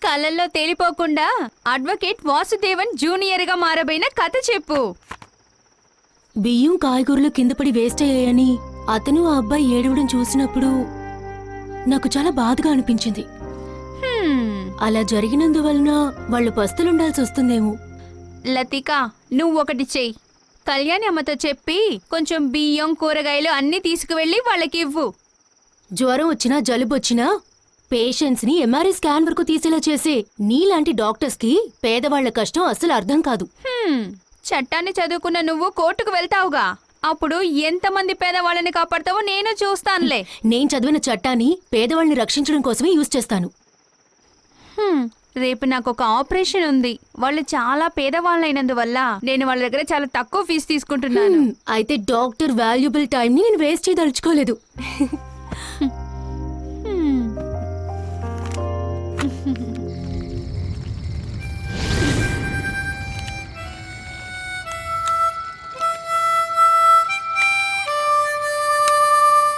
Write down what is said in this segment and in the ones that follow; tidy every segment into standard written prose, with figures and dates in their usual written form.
కళ్ళల్లో తేలిపోకుండా advocate Vasudevan junior గా మారబోయిన కథ చెప్పు. బియ్యం కాయగూరలు కిందపడి వేస్ట్ అయ్యాయని అతను ఆ అబ్బాయి ఏడవడం చూసినప్పుడు నాకు చాలా బాధగా అనిపించింది. అలా జరిగినందువలన వాళ్ళు పస్తులుండాల్సి వస్తుందేమో. లతిక, నువ్వు ఒకటి చెయ్యి. కళ్యాణి అమ్మతో చెప్పి కొంచెం బియ్యం కూరగాయలు అన్నీ తీసుకువెళ్ళి వాళ్ళకి ఇవ్వు. జ్వరం వచ్చినా జలుబు వచ్చినా పేషెంట్స్ ని ఎంఆర్ఐ స్కాన్ వరకు తీసేలా చేసే నీలాంటి డాక్టర్స్ కి పేదవాళ్ల కష్టం అస్సలు అర్థం కాదు. చట్టాన్ని చదువుకున్న నువ్వు కోర్టుకు వెళ్తావుగా, అప్పుడు ఎంతమంది పేదవాళ్ళని కాపాడతావో నేను చూస్తానులే. నేను చదివిన చట్టాన్ని పేదవాళ్ళని రక్షించడం కోసమే యూజ్ చేస్తాను. రేపు నాకు ఒక ఆపరేషన్ ఉంది. వాళ్ళు చాలా పేదవాళ్ళైనందువల్ల నేను వాళ్ళ దగ్గర చాలా తక్కువ ఫీజు తీసుకుంటున్నాను. అయితే డాక్టర్ వాల్యుబుల్ టైం ని నేను వేస్ట్ చేయదలుచుకోలేదు.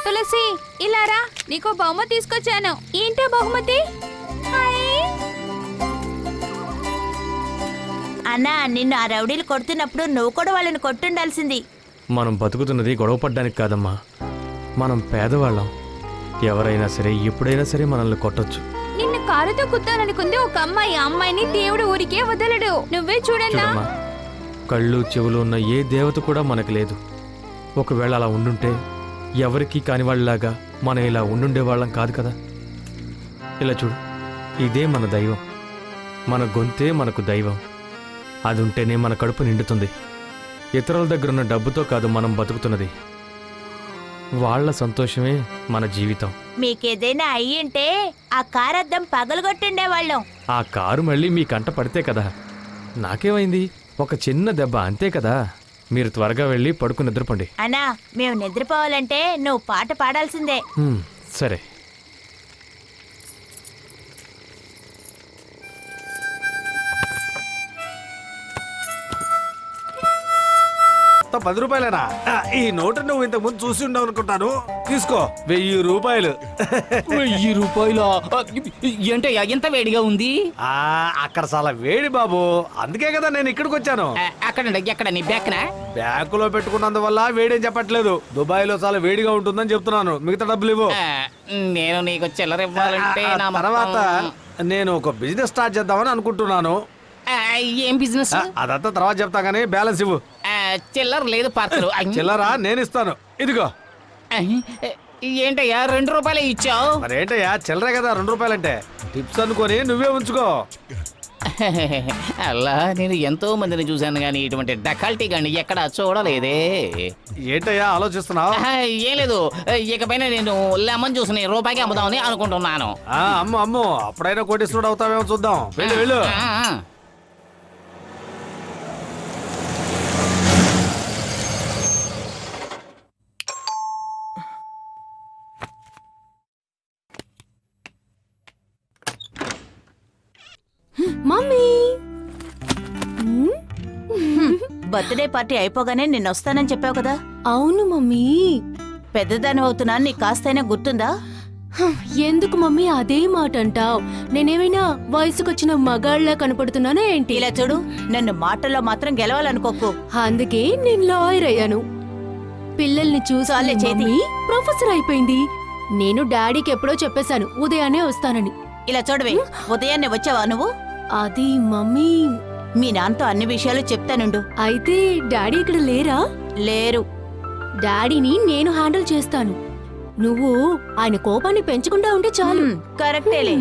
తులసి, ఇలారా, నీకో బహుమతి తీసుకొచ్చాను. ఏంటో బహుమతి? అన్నా, నిన్ను ఆ రౌడీలు కొడుతున్నప్పుడు నువ్వు కూడా వాళ్ళని కొట్టుండాల్సింది. మనం బతుకుతున్నది గొడవ పడ్డానికి కాదమ్మా, మనం పేదవాళ్ళం. ఎవరైనా సరే ఎప్పుడైనా సరే మనల్ని కొట్టొచ్చు. నిన్ను కారుతో కుత్తాలనుకుంది ఒక అమ్మాయి. అమ్మాయిని దేవుడు ఊరికే వదలడు. నువ్వే చూడన్నా. కళ్ళు చెవులు ఉన్న ఏ దేవత కూడా మనకు లేదు. ఒకవేళ అలా ఉండుంటే ఎవరికి కాని వాళ్ళలాగా మనం ఇలా ఉండుండే వాళ్ళం కాదు కదా. ఇలా చూడు, ఇదే మన దైవం. మన గొంతే మనకు దైవం. అది ఉంటేనే మన కడుపు నిండుతుంది. ఇతరుల దగ్గరున్న డబ్బుతో కాదు మనం బతుకుతున్నది. వాళ్ళ సంతోషమే మన జీవితం. మీకేదైనా అయ్యింటే ఆ కారు అద్దం పగలగొట్టుండేవాళ్ళం. ఆ కారు మళ్ళీ మీ కంట పడితే కదా. నాకేమైంది? ఒక చిన్న దెబ్బ, అంతే కదా. మీరు త్వరగా వెళ్ళి పడుకుని నిద్రపోండి. అన్నా, మేము నిద్రపోవాలంటే నువ్వు పాట పాడాల్సిందే. సరే. 10 రూపాయలేనా? ఈ నోటు నువ్వు ఇంతకు ముందు చూసి ఉండవు అనుకుంటాను. తీసుకో, 1000 రూపాయలు. 1000 రూపాయలా? ఏంటో ఎంత వేడిగా ఉంది. అక్కడ చాలా వేడి బాబు, అందుకే కదా నేను ఇక్కడికి వచ్చాను. ఎక్కడ నీ బ్యాక్నా? బ్యాంకులో పెట్టుకున్నందువల్ల వేడేం చెప్పట్లేదు. దుబాయ్ లో చాలా వేడిగా ఉంటుందని చెప్తున్నాను. మిగతా డబ్బులు ఇవ్వు. నేను నీకు చిల్లర ఇవ్వాలంటే తర్వాత నేను ఒక బిజినెస్ స్టార్ట్ చేద్దామని అనుకుంటున్నాను. ఏం బిజినెస్? అదంతా తర్వాత చెప్తా గానీ బ్యాలెన్స్ ఇవ్వు. చిల్లర లేదు పార్సలు. చిల్లరా నేను ఇస్తాను. ఇదిగో. ఏంటయ్యా 2 రూపాయలే ఇచ్చావు? మరేంటయ్యా, చిల్లరే కదా 2 రూపాయలంటే. టిప్స్ అనుకొని నువ్వే ఉంచుకో. అలా నేను ఎంతో మందిని చూశాను గానీ ఇటువంటి డకాల్టీ గాని ఎక్కడ చూడలేదే. ఏంటయ్యా ఆలోచిస్తున్నావు? ఏం లేదు, ఇకపైన నేను లెమన్ జ్యూస్ ని రూపాయికి అమ్ముదామని అనుకుంటున్నాను. అమ్ము అప్పుడైనా కోటీశ్వరుడు అవుతావేమో చూద్దాం. వెళ్ళు. మమ్మీ, బర్త్డే పార్టీ అయిపోగానే నిన్న వస్తానని చెప్పావు కదా. అవును మమ్మీ. పెద్దదాని అవుతున్నాను, నీకు కాస్తైనా గుర్తుందా? ఎందుకు మమ్మీ అదే మాట అంటావు? నేనేమైనా వయసుకొచ్చిన మగాళ్ళ కనపడుతున్నానా ఏంటి? ఇలా చూడు, నన్ను మాటల్లో మాత్రం గెలవాలనుకోకు. అందుకే నేను లాయర్ అయ్యాను. పిల్లల్ని చూసాలే చేతి ప్రొఫెసర్ అయిపోయింది. నేను డాడీకి ఎప్పుడో చెప్పేశాను ఉదయాన్నే వస్తానని. ఇలా చూడవే, ఉదయాన్నే వచ్చావా నువ్వు? అది మమ్మీ, మీ నాన్నతో అన్ని విషయాలు చెప్తానుండు. అయితే డాడీ ఇక్కడ లేరా? లేరు. డాడీని నేను హ్యాండిల్ చేస్తాను. నువ్వు ఆయన కోపాన్ని పెంచకుండా ఉంటే చాలు. కరెక్టేలే.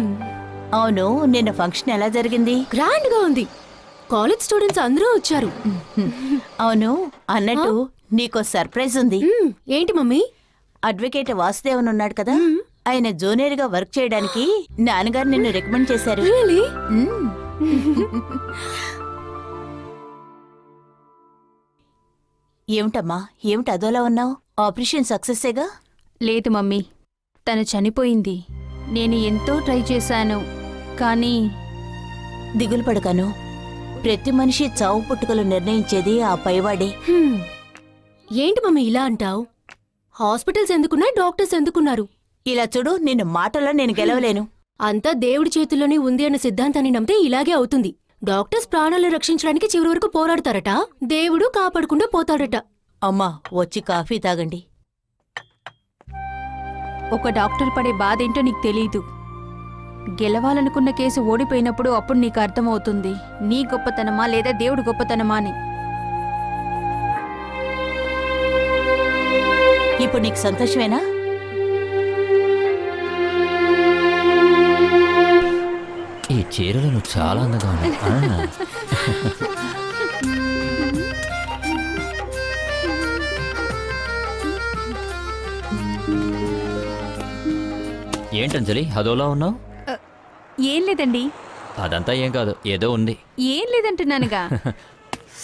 అవును, నిన్న ఫంక్షన్ ఎలా జరిగింది? గ్రాండ్ గా ఉంది. కాలేజ్ స్టూడెంట్స్ అందరూ వచ్చారు. అవును, అన్నట్టు నీకో సర్ప్రైజ్ ఉంది. ఏంటి మమ్మీ? అడ్వకేట్ వాసుదేవన్ ఉన్నాడు కదా, ఆయన జూనియర్ గా వర్క్ చేయడానికి నాన్నగారు నిన్ను రికమెండ్ చేశారు. ఏమిటమ్మా, ఏమిటి అదోలా ఉన్నావు? ఆపరేషన్ సక్సెస్సేగా? లేదు మమ్మీ, తను చనిపోయింది. నేను ఎంతో ట్రై చేశాను, కానీ. దిగులు పడకను. ప్రతి మనిషి చావు పుట్టుకలు నిర్ణయించేది ఆ పైవాడే. ఏంటి మమ్మీ ఇలా అంటావు? హాస్పిటల్స్ ఎందుకున్నాయి, డాక్టర్స్ ఎందుకున్నారు? ఇలా చూడు, నిన్ను మాటల్లో నేను గెలవలేను. అంతా దేవుడి చేతుల్లోనే ఉంది అన్న సిద్ధాంతాన్ని నమ్మితే ఇలాగే అవుతుంది. డాక్టర్స్ ప్రాణాలను రక్షించడానికి చివరి వరకు పోరాడతారట, దేవుడు కాపాడకుండా పోతాడట. అమ్మా వచ్చి కాఫీ తాగండి. ఒక డాక్టర్ పడే బాధ ఏంటో నీకు తెలీదు. గెలవాలనుకున్న కేసు ఓడిపోయినప్పుడు అప్పుడు నీకు అర్థమవుతుంది నీ గొప్పతనమా లేదా దేవుడు గొప్పతనమా అని. ఇప్పుడు నీకు సంతోషమేనా? ఈ చీరలో నువ్వు చాలా అందంగా ఉన్నావు. ఏంటంజలి అదోలా ఉన్నావు? ఏం లేదండి. అదంతా ఏం కాదు, ఏదో ఉంది. ఏం లేదంటున్నానుగా.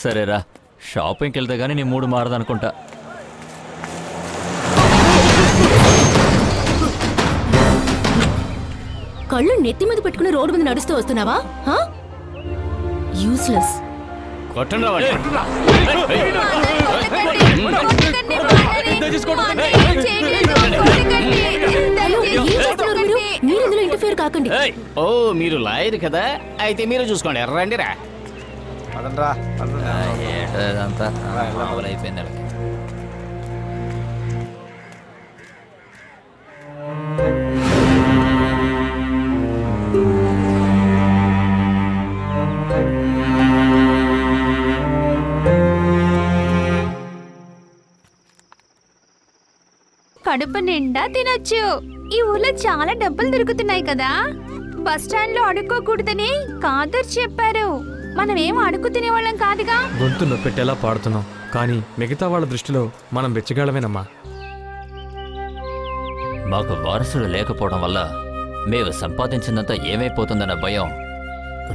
సరేరా, షాపింగ్కి వెళ్తే గానీ నీ మూడు మారదనుకుంటా. కళ్ళు నెత్తి మీద పెట్టుకుని రోడ్డు మీద నడుస్తూ వస్తున్నావా? యూస్లెస్. మీరు ఇంటర్ఫియర్ కాకండి. ఓ మీరు లాయర్ కదా, అయితే మీరు చూసుకోండి. రండిరా. పదండ్రా, పదండ్రా. ఏంటో ఇదంతా అయిపోయింది. కడుపు నిండా తినొచ్చు. ఈ ఊర్లో చాలా డబ్బులు దొరుకుతున్నాయి కదా. బస్ స్టాండ్ లో అడుక్కోకూడదని కాదర్ చెప్పారు. మనమేం అడుక్కు తినేవాళ్ళం కాదుగా. గొంతు నొప్పెట్టేలా పాడుతున్నాం, కానీ మిగతా వాళ్ళ దృష్టిలో మనం బెచ్చగాళ్ళమేనమ్మా. మాకు వారసుడు లేకపోవడం వల్ల మేము సంపాదించిందంతా ఏమైపోతుందన్న భయం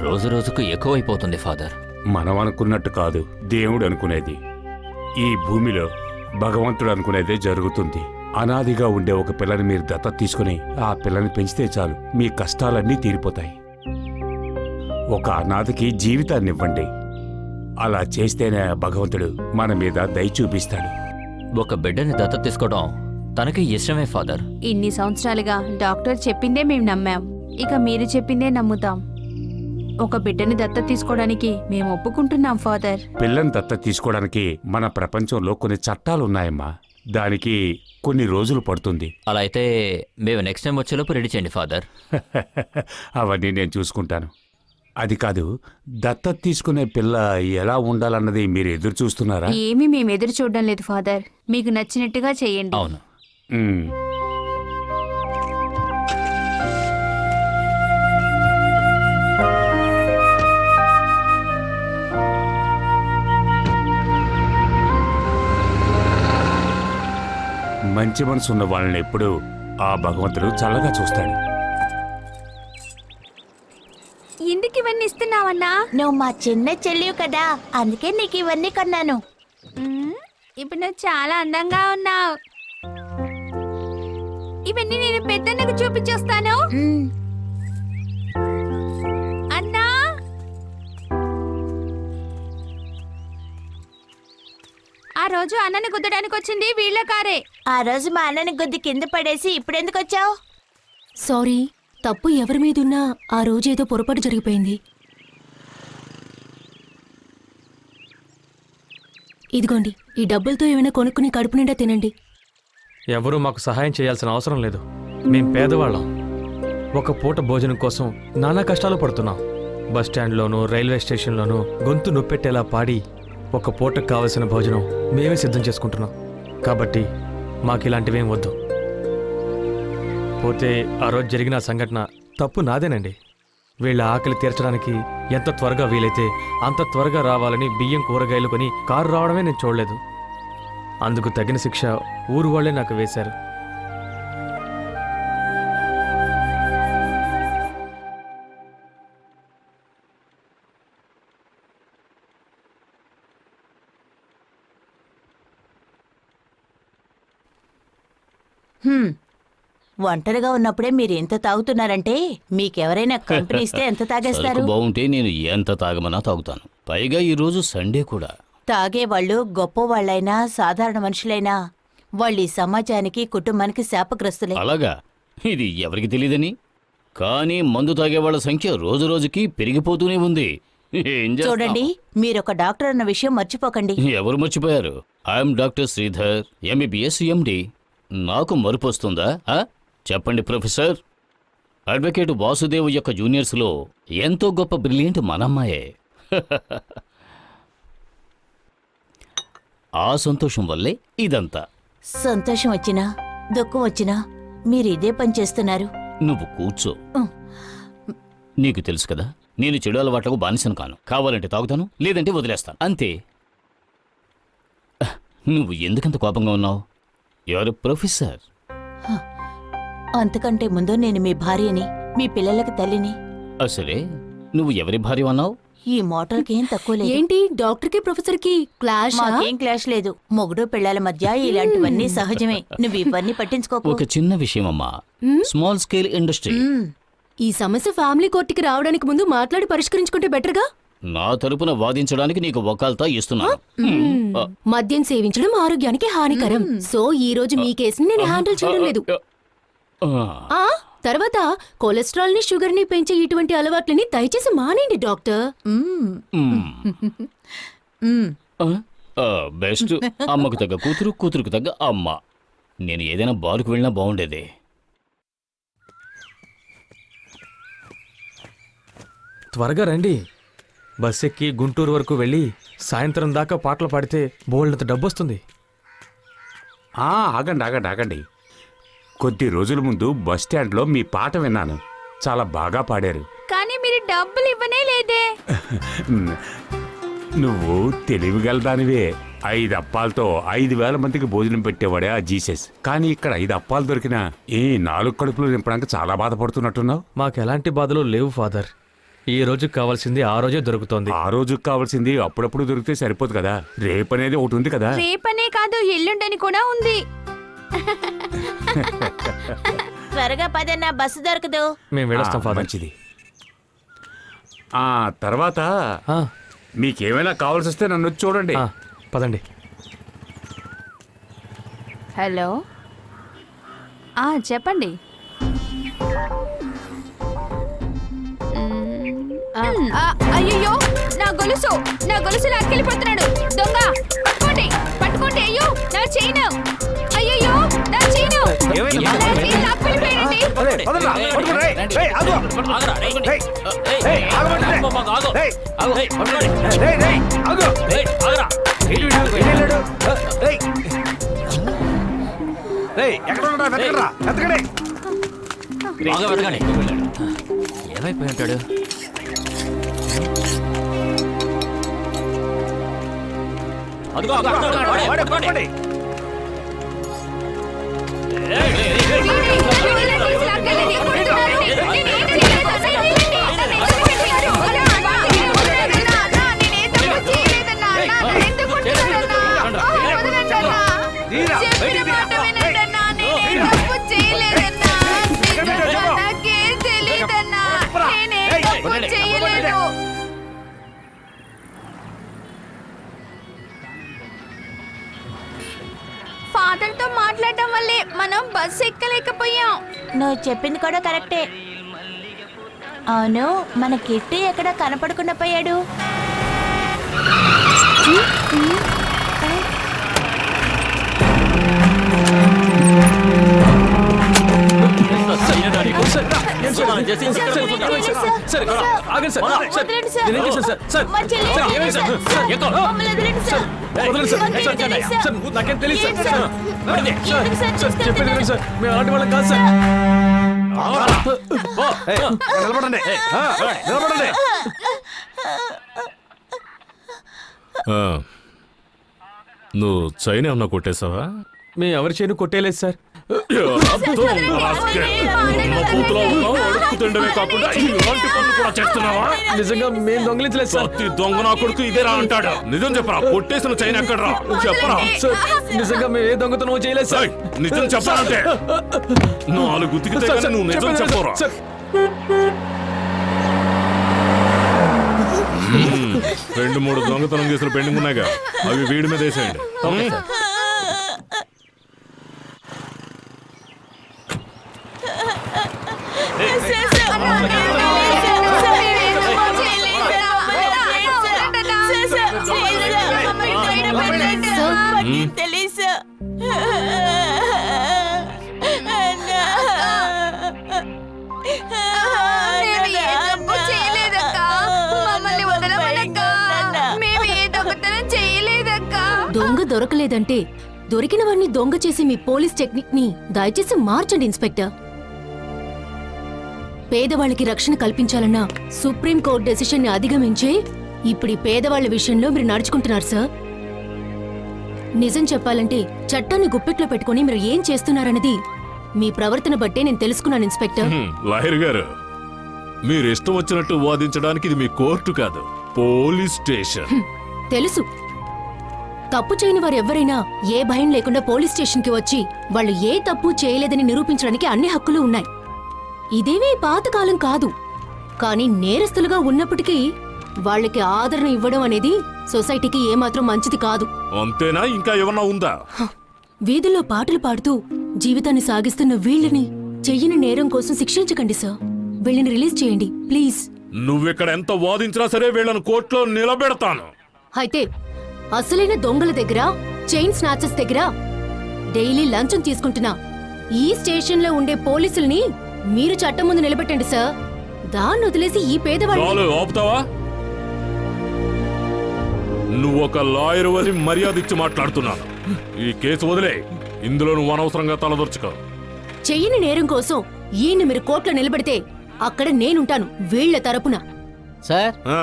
రోజు రోజుకు ఎక్కువైపోతుంది ఫాదర్. మనం అనుకున్నట్టు కాదు దేవుడు అనుకునేది. ఈ భూమిలో భగవంతుడు అనుకునేదే జరుగుతుంది. అనాదిగా ఉండే ఒక పిల్లని మీరు దత్తత తీసుకుని ఆ పిల్లని పెంచితే చాలు, మీ కష్టాలన్నీ తీరిపోతాయి. ఒక అనాథకి జీవితాన్ని ఇవ్వండి. అలా చేస్తేనే భగవంతుడు మన మీద దయ చూపిస్తాడు. ఒక బిడ్డని దత్తత తీసుకోవడం తనకి ఇష్టమే ఫాదర్. ఇన్ని సంవత్సరాలుగా డాక్టర్ చెప్పిందే మేము నమ్మాం, ఇక మీరు చెప్పిందే నమ్ముతాం. ఒక బిడ్డని దత్తత తీసుకోవడానికి మేము ఒప్పుకుంటున్నాం ఫాదర్. పిల్లని దత్తత తీసుకోవడానికి మన ప్రపంచంలో కొన్ని చట్టాలు ఉన్నాయమ్మా. దానికి కొన్ని రోజులు పడుతుంది. అలా అయితే మేము నెక్స్ట్ టైం వచ్చేలోపు రెడీ చేయండి ఫాదర్. అవన్నీ నేను చూసుకుంటాను. అది కాదు, దత్తత తీసుకునే పిల్ల ఎలా ఉండాలన్నది మీరు ఎదురు చూస్తున్నారా? ఏమీ మేము ఎదురు చూడడం లేదు ఫాదర్, మీకు నచ్చినట్టుగా చేయండి. అవును. మ్మ్. మంచి మనసున్న వాళ్ళని ఎప్పుడూ ఆ భగవంతుడు చల్లగా చూస్తాడు. ఎందుకు ఇవన్నీ ఇస్తున్నావన్నా? నువ్వు మా చిన్న చెల్లివి కదా, అందుకే నీకు ఇవన్నీ కొన్నాను. ఇప్పుడు నువ్వు చాలా అందంగా ఉన్నావు. ఇవన్నీ నేను పెద్దన్నకు చూపించొస్తాను. అన్నా, ఆ రోజు అన్నని గుద్దడానికి వచ్చింది వీళ్ళ కారే. ఆ రోజు మా అన్నని గుద్ది కింద పడేసి ఇప్పుడెందుకు వచ్చావు? సారీ, తప్పు ఎవరి మీదున్నా ఆ రోజేదో పొరపాటు జరిగిపోయింది. ఇదిగోండి, ఈ డబ్బులతో ఏమైనా కొనుక్కుని కడుపు నిండా తినండి. ఎవరూ మాకు సహాయం చేయాల్సిన అవసరం లేదు. మేం పేదవాళ్ళం. ఒక పూట భోజనం కోసం నానా కష్టాలు పడుతున్నాం. బస్ స్టాండ్లోనూ రైల్వే స్టేషన్లోనూ గొంతు నొప్పెట్టేలా పాడి ఒక పూటకు కావలసిన భోజనం మేమే సిద్ధం చేసుకుంటున్నాం. కాబట్టి మాకు ఇలాంటివేం వద్దు. పోతే ఆ రోజు జరిగిన సంఘటన తప్పు నాదేనండి. వీళ్ళ ఆకలి తీర్చడానికి ఎంత త్వరగా వీలైతే అంత త్వరగా రావాలని బియ్యం కూరగాయలు కొని కారు రావడమే నేను చూడలేదు. అందుకు తగిన శిక్ష ఊరు వాళ్లే నాకు వేశారు. ఒంటరిగా ఉన్నప్పుడే మీరు ఎంత తాగుతున్నారంటే మీకెవరైనా కంపెనీ ఇస్తే ఎంత తాగేస్తారు? సరుకు బాగుంటే నేను ఎంత తాగమన్నా తాగుతాను. పైగా ఈరోజు సండే కూడా. తాగేవాళ్ళు గొప్పవాళ్ళైనా సాధారణ మనుషులైనా వాళ్ళు ఈ సమాజానికి కుటుంబానికి శాపగ్రస్తులే. అలాగా? ఇది ఎవరికి తెలియదని? కానీ మందు తాగే వాళ్ళ సంఖ్య రోజు రోజుకి పెరిగిపోతూనే ఉంది. ఏం చేస్తాం? చూడండి, మీరొక డాక్టర్ అన్న విషయం మర్చిపోకండి. ఎవరు మర్చిపోయారు? I'm doctor Sridhar, MBBS MD. నాకు మరుపు వస్తుందా? చెప్పండి ప్రొఫెసర్. అడ్వకేట్ వాసుదేవ్ యొక్క జూనియర్స్లో ఎంతో గొప్ప బ్రిలియంట్ మనమ్మాయే. ఆ సంతోషం వల్లే ఇదంతా. సంతోషం వచ్చినా దుఃఖం వచ్చినా మీరు ఇదే పని చేస్తున్నారు. నువ్వు కూర్చో. ఉం. నీకు తెలుసు కదా, నేను చెడు అలవాట్లకు బానిసను కాను. కావాలంటే తాగుతాను, లేదంటే వదిలేస్తాను, అంతే. నువ్వు ఎందుకంత కోపంగా ఉన్నావు? ఎవరు ప్రొఫెసర్? అంతకంటే ముందు నేను మీ భార్యని, మీ పిల్లలకి తల్లిని. అసలే నువ్వు ఎవరి భార్య అన్నావు? ఈ మోటార్కి ఏం తక్కువ లేదు. ఏంటి డాక్టర్ కి ప్రొఫెసర్ కి క్లాష్? మాకేం క్లాష్ లేదు. మొగుడు పిల్లల మధ్య ఇలాంటివన్నీ సహజమే. నువ్వు ఇవన్నీ పట్టించుకోకు. ఒక చిన్న విషయం అమ్మా, స్మాల్ స్కేల్ ఇండస్ట్రీ. ఈ సమస్య ఫ్యామిలీ కోర్టుకి రావడానికి ముందు మాట్లాడి పరిష్కరించుకుంటే బెటర్గా. నా తరపున వాదించడానికి నీకు వకాల్తా ఇస్తున్నాను. మద్యం సేవించడం ఆరోగ్యానికి హానికరం. సో ఈ రోజు మీ కేసుని నేను హ్యాండిల్ చేయడం లేదు. ఆ తర్వాత కొలెస్ట్రాల్ ని, షుగర్ ని పెంచే ఇటువంటి అలవాట్లని దయచేసి మానేయండి డాక్టర్. బెస్ట్. అమ్మకు తగ్గ కూతురు, కూతురుకు తగ్గ అమ్మ. నేను ఏదైనా బారుకు వెళ్ళినా బాగుండేది. త్వరగా రండి. బస్ ఎక్కి గుంటూరు వరకు వెళ్ళి సాయంత్రం దాకా పాటలు పాడితే బోల్డంత డబ్బు వస్తుంది. ఆగండి ఆగండి ఆగండి. కొద్ది రోజుల ముందు బస్ స్టాండ్లో మీ పాట విన్నాను. చాలా బాగా పాడారు. కానీ మీరు డబ్బులు ఇవ్వనే లేదే. నువ్వు తెలివిగలదానివే. 5 అప్పాలతో 5,000 మందికి భోజనం పెట్టేవాడే ఆ జీసస్. కానీ ఇక్కడ 5 అప్పాలు దొరికినా 4 కడుపులు నింపడానికి చాలా బాధపడుతున్నట్టున్నావు. మాకు ఎలాంటి బాధలు లేవు ఫాదర్. ఈ రోజుకి కావాల్సింది ఆ రోజే దొరుకుతోంది. ఆ రోజుకి కావాల్సింది అప్పుడప్పుడు దొరికితే సరిపోదు కదా. రేపనేది ఒకటి ఉంది కదా. రేపనే కాదు, ఎల్లుండని కూడా ఉంది. త్వరగా పదన్నా, బస్సు దొరకదు. మేము వెళ్ళొస్తాం ఫాదర్. మంచిది. ఆ తర్వాత ఆ, మీకేమైనా కావాల్సి వస్తే నన్ను వచ్చి చూడండి. ఆ, పదండి. హలో, చెప్పండి. అయ్యో, నా గొలుసు లాక్కెళ్ళిపోతున్నాడు. దొంగ, పట్టుకోండి పట్టుకోండి. అయ్యో, నా చైను. అయ్యో, నా చైను. ఏమైంది? నా చైన్ లాక్కెళ్ళిపోయాడండి. వదలరా, పట్టుకో, రేయ్, రేయ్, ఆగు. రేయ్, రేయ్, ఆగమంటే. రేయ్, రేయ్, రేయ్, ఆగు. ఏంటి వీడు? ఎటు వెళ్ళాడు? రేయ్. రేయ్, ఎక్కడ ఉన్నాడా? వెతకరా, వెతకండి. ఏమైపోయి ఉంటాడు? వాడే, పట్టుకోండి. తీరా, బయటికి తీరా. ఫాదర్ తో మాట్లాడటం వల్లే మనం బస్సు ఎక్కలేకపోయాం. నువ్వు చెప్పింది కూడా కరెక్టే. అవును, మన కిట్టి ఎక్కడ కనపడకుండా పోయాడు. ఆగండి సార్. వదలండి సార్. నేనేం చేశాను సార్? సార్, మా చెల్లి సార్, ఏమైంది సార్? సార్, మమ్మల్ని వదలండి సార్. వదలండి సార్. వదలండి సార్, సార్. సార్, నాకేం తెలియదు సార్. ఏంటి సార్? సార్, ఎందుకు సార్ సార్, చెప్పేది వినండి సార్. మేము అలాంటి వాళ్ళం కాదు సార్. ఏయ్, నిలబడండి. నిలబడండి. నువ్వు చైనా ఏమన్నా కొట్టేశావా? మేము ఎవరి చేయను కొట్టేయలేదు సార్. అడుక్కుతుండమే కాకుండా ఇలాంటి పనులు కూడా చేస్తున్నావా? నిజంగా మేము దొంగలించలేదు సార్. ప్రతి దొంగ నా కొడుకు ఇదేరా అంటాడు. నిజం చెప్పరా, కొట్టేసిన చైన్ ఎక్కడరా చెప్పరా? సార్, నిజంగా మేము ఏ దొంగతనం చేయలేదు సార్. ఏయ్, నిజం చెప్పాలంటే 4 గుర్తుకితే సార్, కానీ నువ్వు నిజం చెప్పండి చెప్పరా? సార్. 2-3 దొంగతనం కేసులు పెండింగ్ ఉన్నాయిగా, అవి వీడి మీద వేసేయండి. తెలుసు నేను ఏ తప్పు చేయలేదక్కా. మమ్మల్ని వదలమనక్కా. మేము ఏ దొంగతనం చేయలేదక్కా. దొంగ దొరకలేదంటే దొరికిన వాడిని దొంగ చేసి మీ పోలీస్ టెక్నిక్ ని దయచేసి మార్చండి ఇన్స్పెక్టర్. పేదవాళ్ళకి రక్షణ కల్పించాలన్న సుప్రీం కోర్టు డెసిషన్ ని అధిగమించే ఇప్పుడు ఈ పేదవాళ్ల విషయంలో మీరు నడుచుకుంటున్నారు సార్. నిజం చెప్పాలంటే చట్టాన్ని గుప్పెట్లో పెట్టుకుని మీరు ఏం చేస్తున్నారన్నది మీ ప్రవర్తన బట్టే నేను తెలుసుకున్నాను ఇన్స్పెక్టర్. లాయర్ గారు, మీరు ఇష్టం వచ్చినట్టు వాదించడానికి ఇది మీ కోర్టు కాదు, పోలీస్ స్టేషన్. తెలుసు, తప్పు చేయని వారు ఎవరైనా ఏ భయం లేకుండా పోలీస్ స్టేషన్కి వచ్చి వాళ్ళు ఏ తప్పు చేయలేదని నిరూపించడానికి అన్ని హక్కులు ఉన్నాయి. ఇదేమీ పాతకాలం కాదు. కానీ నేరస్తులుగా ఉన్నప్పటికీ వాళ్ళకి ఆదరణ ఇవ్వడం అనేది సొసైటీకి ఏమాత్రం మంచిది కాదు. అంతేనా? ఇంకా ఏమన్నా ఉందా? వీధుల్లో పాటలు పాడుతూ జీవితాన్ని సాగిస్తున్న వీళ్ళని చెయ్యని నేరం కోసం శిక్షించకండి సార్. వీళ్ళని రిలీజ్ చేయండి ప్లీజ్. నువ్విక్కడ ఎంత వాదించినా సరే వీళ్ళను కోర్టులో నిలబెడతాను. అయితే అసలైన దొంగల దగ్గర, చైన్ స్నాచర్స్ దగ్గర డైలీ లంచం తీసుకుంటున్నా ఈ స్టేషన్లో ఉండే పోలీసుల్ని మీరు చట్టం ముందు నిలబెట్టండి సార్. దాన్ని వదిలేసి ఈ పేదవాళ్ళు చాలు, ఆపుతావా? నువ్వొక లాయర్ అని మర్యాద ఇచ్చి మాట్లాడుతున్నాను. ఈ కేసు వదిలే. ఇందులో నువ్వు అనవసరంగా తలదొర్చుకో. చెయ్యని నేరం కోసం ఈయన్ని మీరు కోర్టులో నిలబెడితే అక్కడ నేనుంటాను వీళ్ల తరపున. సార్, ఆ,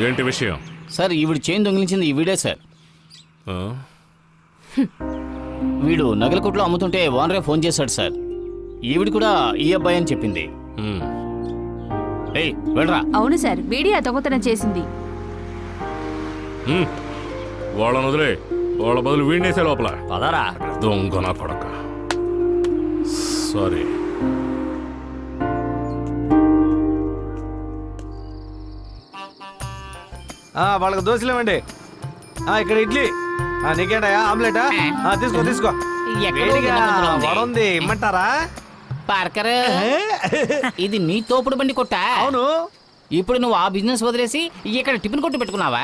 ఏంటి విషయం? సార్ ఈవిడ చైన్ దొంగిలించింది ఈవిడే సార్. ఆ? వీడు నగల కొట్లో అమ్ముతుంటే ఓనరే ఫోన్ చేశాడు సార్. ఈవిడ కూడా ఈ అబ్బాయి అని చెప్పింది. ఉమ్. ఏయ్ వెళ్ళరా. అవును సార్, వీడియో దొంగతనం చేసింది. ఉమ్. వాళ్ళని వదిలే. వాళ్ళ బదులు వీడినేసే లోపల. పదరా. దొంగ నా కొడక. సారీ. వాళ్ళకి దోశలు ఇవ్వండి. ఇక్కడ ఇడ్లీ. నీకేంటయా ఆమ్లెటా? తీసుకో తీసుకో. వేడిగా వడ ఉంది, ఇమ్మంటారా? పార్కర్, ఇది నీ తోపుడు బండి కొట్టా? అవును. ఇప్పుడు నువ్వు ఆ బిజినెస్ వదిలేసి ఇక్కడ టిఫిన్ కొట్టు పెట్టుకున్నావా?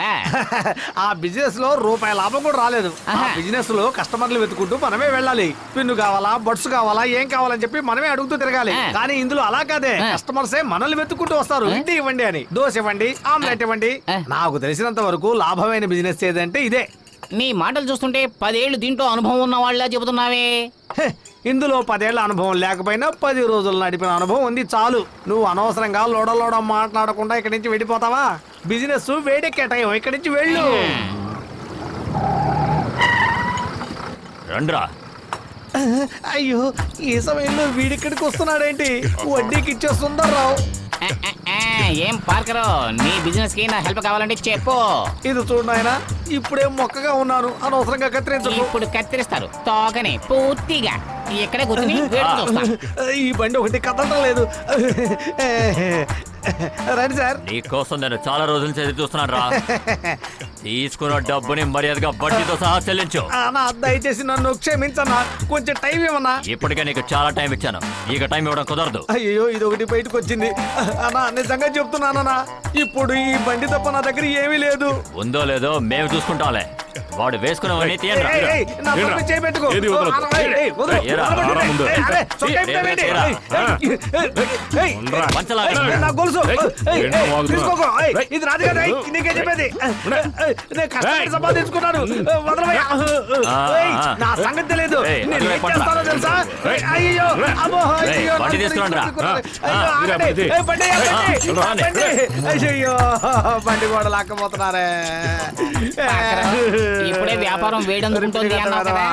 ఆ బిజినెస్ లో రూపాయి లాభం కూడా రాలేదు. ఆ బిజినెస్ లో కస్టమర్లు వెతుకుంటూ మనమే వెళ్ళాలి. పిన్ను కావాలా, బడ్స్ కావాలా, ఏం కావాలని చెప్పి మనమే అడుగుతూ తిరగాలి. కానీ ఇందులో అలా కాదే, కస్టమర్సే మనల్ని వెతుకుంటూ వస్తారు. ఇడ్లీ ఇవ్వండి అని, దోశ ఇవ్వండి, ఆమ్లెట్ ఇవ్వండి. నాకు తెలిసినంత వరకు లాభమైన బిజినెస్ ఏదంటే ఇదే. నీ మాటలు చూస్తుంటే 10 ఏళ్ళు దీంట్లో అనుభవం ఉన్న వాళ్ళ చెబుతున్నావే. ఇందులో 10 ఏళ్ల అనుభవం లేకపోయినా 10 రోజులు నడిపిన అనుభవం ఉంది చాలు. నువ్వు అనవసరంగా లోడ మాట్లాడకుండా ఇక్కడి నుంచి వెళ్ళిపోతావా? బిజినెస్ వేడెక్కే టైం, ఇక్కడి నుంచి వెళ్ళు. రండ్రా. అయ్యో, ఈ సమయంలో వీడిక్కడికి వస్తున్నాడేంటి? వడ్డీకి ఇచ్చే సుందర్రావు. ఏం పార్కరు, నీ బిజినెస్ కి నా హెల్ప్ కావాలంటే చెప్పు. ఇది చూడు నాయనా, ఇప్పుడే మొక్కగా ఉన్నాను, అనవసరంగా కత్తిరించకు. ఇప్పుడు కత్తిరిస్తారు తోకని పూర్తిగా. ఇక్కడే కూర్చుని వేడుకు చూస్తా. ఈ బండి ఒకటి కదలడం లేదు. రండి సార్. నీకోసం నేను చాలా రోజుల నుంచి ఎదురు చూస్తున్నాను రా. తీసుకున్న డబ్బుని మర్యాదగా వడ్డీతో సహా చెల్లించు. అన్నా, దయచేసి నన్ను క్షమించన్నా, కొంచెం టైం ఇవ్వనా? ఇప్పటికే నీకు చాలా టైం ఇచ్చాను, ఇక టైం ఇవ్వడం కుదరదు. అయ్యో, ఇది ఒకటి బయటకు వచ్చింది. అన్నా, నిజంగా చెప్తున్నానన్నా, ఇప్పుడు ఈ బండి తప్ప నా దగ్గర ఏమీ లేదు. ఉందో లేదో మేము చూసుకుంటాంలే. వాడు వేసుకున్నవన్నీ తీయండి. ఏయ్, ఏయ్, నా ఏరా? పక్కన చేయి పెట్టుకో. ఏది వదలొద్దు. అన్నా, ఏయ్, ఏయ్, వదలు, ఏరా, వదలబెట్టు. ఆరా ముందు. ఏయ్, అరే, చొక్కా ఏరా, ఇప్పేయండి. ఏరా. ఏయ్, ఉండరా. మంచలా ఏయ్, నా గొలుసు. ఏయ్, ఏంటో ఏయ్, వాగుతున్నా? తీసుకోకో. ఏయ్, ఏయ్. ఇది నాది కదా, నీకే చెప్పేది. నేను కష్టపడి సంపాదించుకున్నాను. వదలవయ్యా. ఏయ్, నా సంగతి తెలియదు. ఏయ్, నేను ఏం పడరా. చేస్తానో తెలుసా? ఏయ్. అయ్యో, అమ్మో, ఏయ్, అయ్యో, బండి నన్ను తీసుకురండి రా. తీసుకున్నాను. ఆ, అయ్యో, ఇదిరా, ఆగండి. బండి. ఏయ్, బండి, బండి. రాండి. బండి. అయ్యో, బండి కూడా లాక్కపోతున్నారే. ఇప్పుడే వ్యాపారం వేడందుకుంటోంది అన్నావు కదా.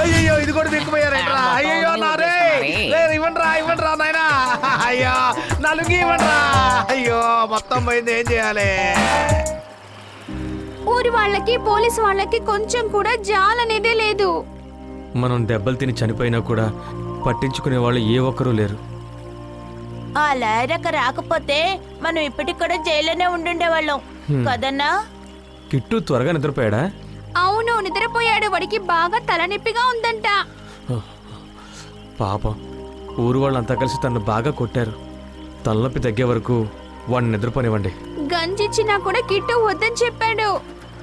అయ్యో, ఇది కూడా దిక్కుపోయారేంట్రా? అయ్యో, నారే. ఇవ్వండిరా నాయనా. అయ్యో, నలుగు ఇవ్వండిరా. అయ్యో, మొత్తం పోయింది, ఏం చేయాలి? ఊరి వాళ్ళకి, పోలీసు వాళ్ళకి కొంచెం కూడా జాలనేదే లేదు. మనం దెబ్బలు తిని చనిపోయినా కూడా పట్టించుకునే వాళ్ళు ఏ ఒక్కరూ లేరు. ఆ లాయరక రాకపోతే మనం ఇప్పటికి కూడా జైల్లోనే ఉండుండేవాళ్ళం కదన్నా. కిట్టు త్వరగా నిద్రపోయాడా? అవును, నిద్రపోయాడు. వాడికి బాగా తలనొప్పిగా ఉందంట. పాపం ఊరు వాళ్ళంతా కలిసి తను బాగా కొట్టారు. తలనొప్పి తగ్గే వరకు వాడిని నిద్రపోనివ్వండి. గంజిచ్చినా కూడా కిట్టు వద్దని చెప్పాడు.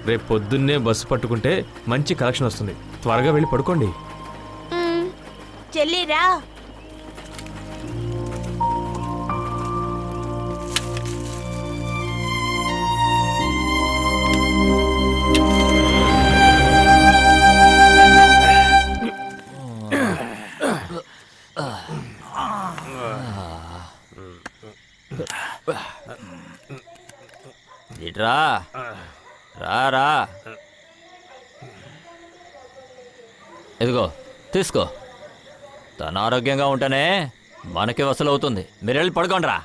రేపు పొద్దున్నే బస్సు పట్టుకుంటే మంచి కలెక్షన్ వస్తుంది. త్వరగా వెళ్ళి పడుకోండి. చెల్లిరా. ఇట్రా రా. ఇదిగో తీసుకో. తన ఆరోగ్యంగా ఉంటేనే మనకి వసూలు అవుతుంది. మీరు వెళ్ళి పడుకోండి రా.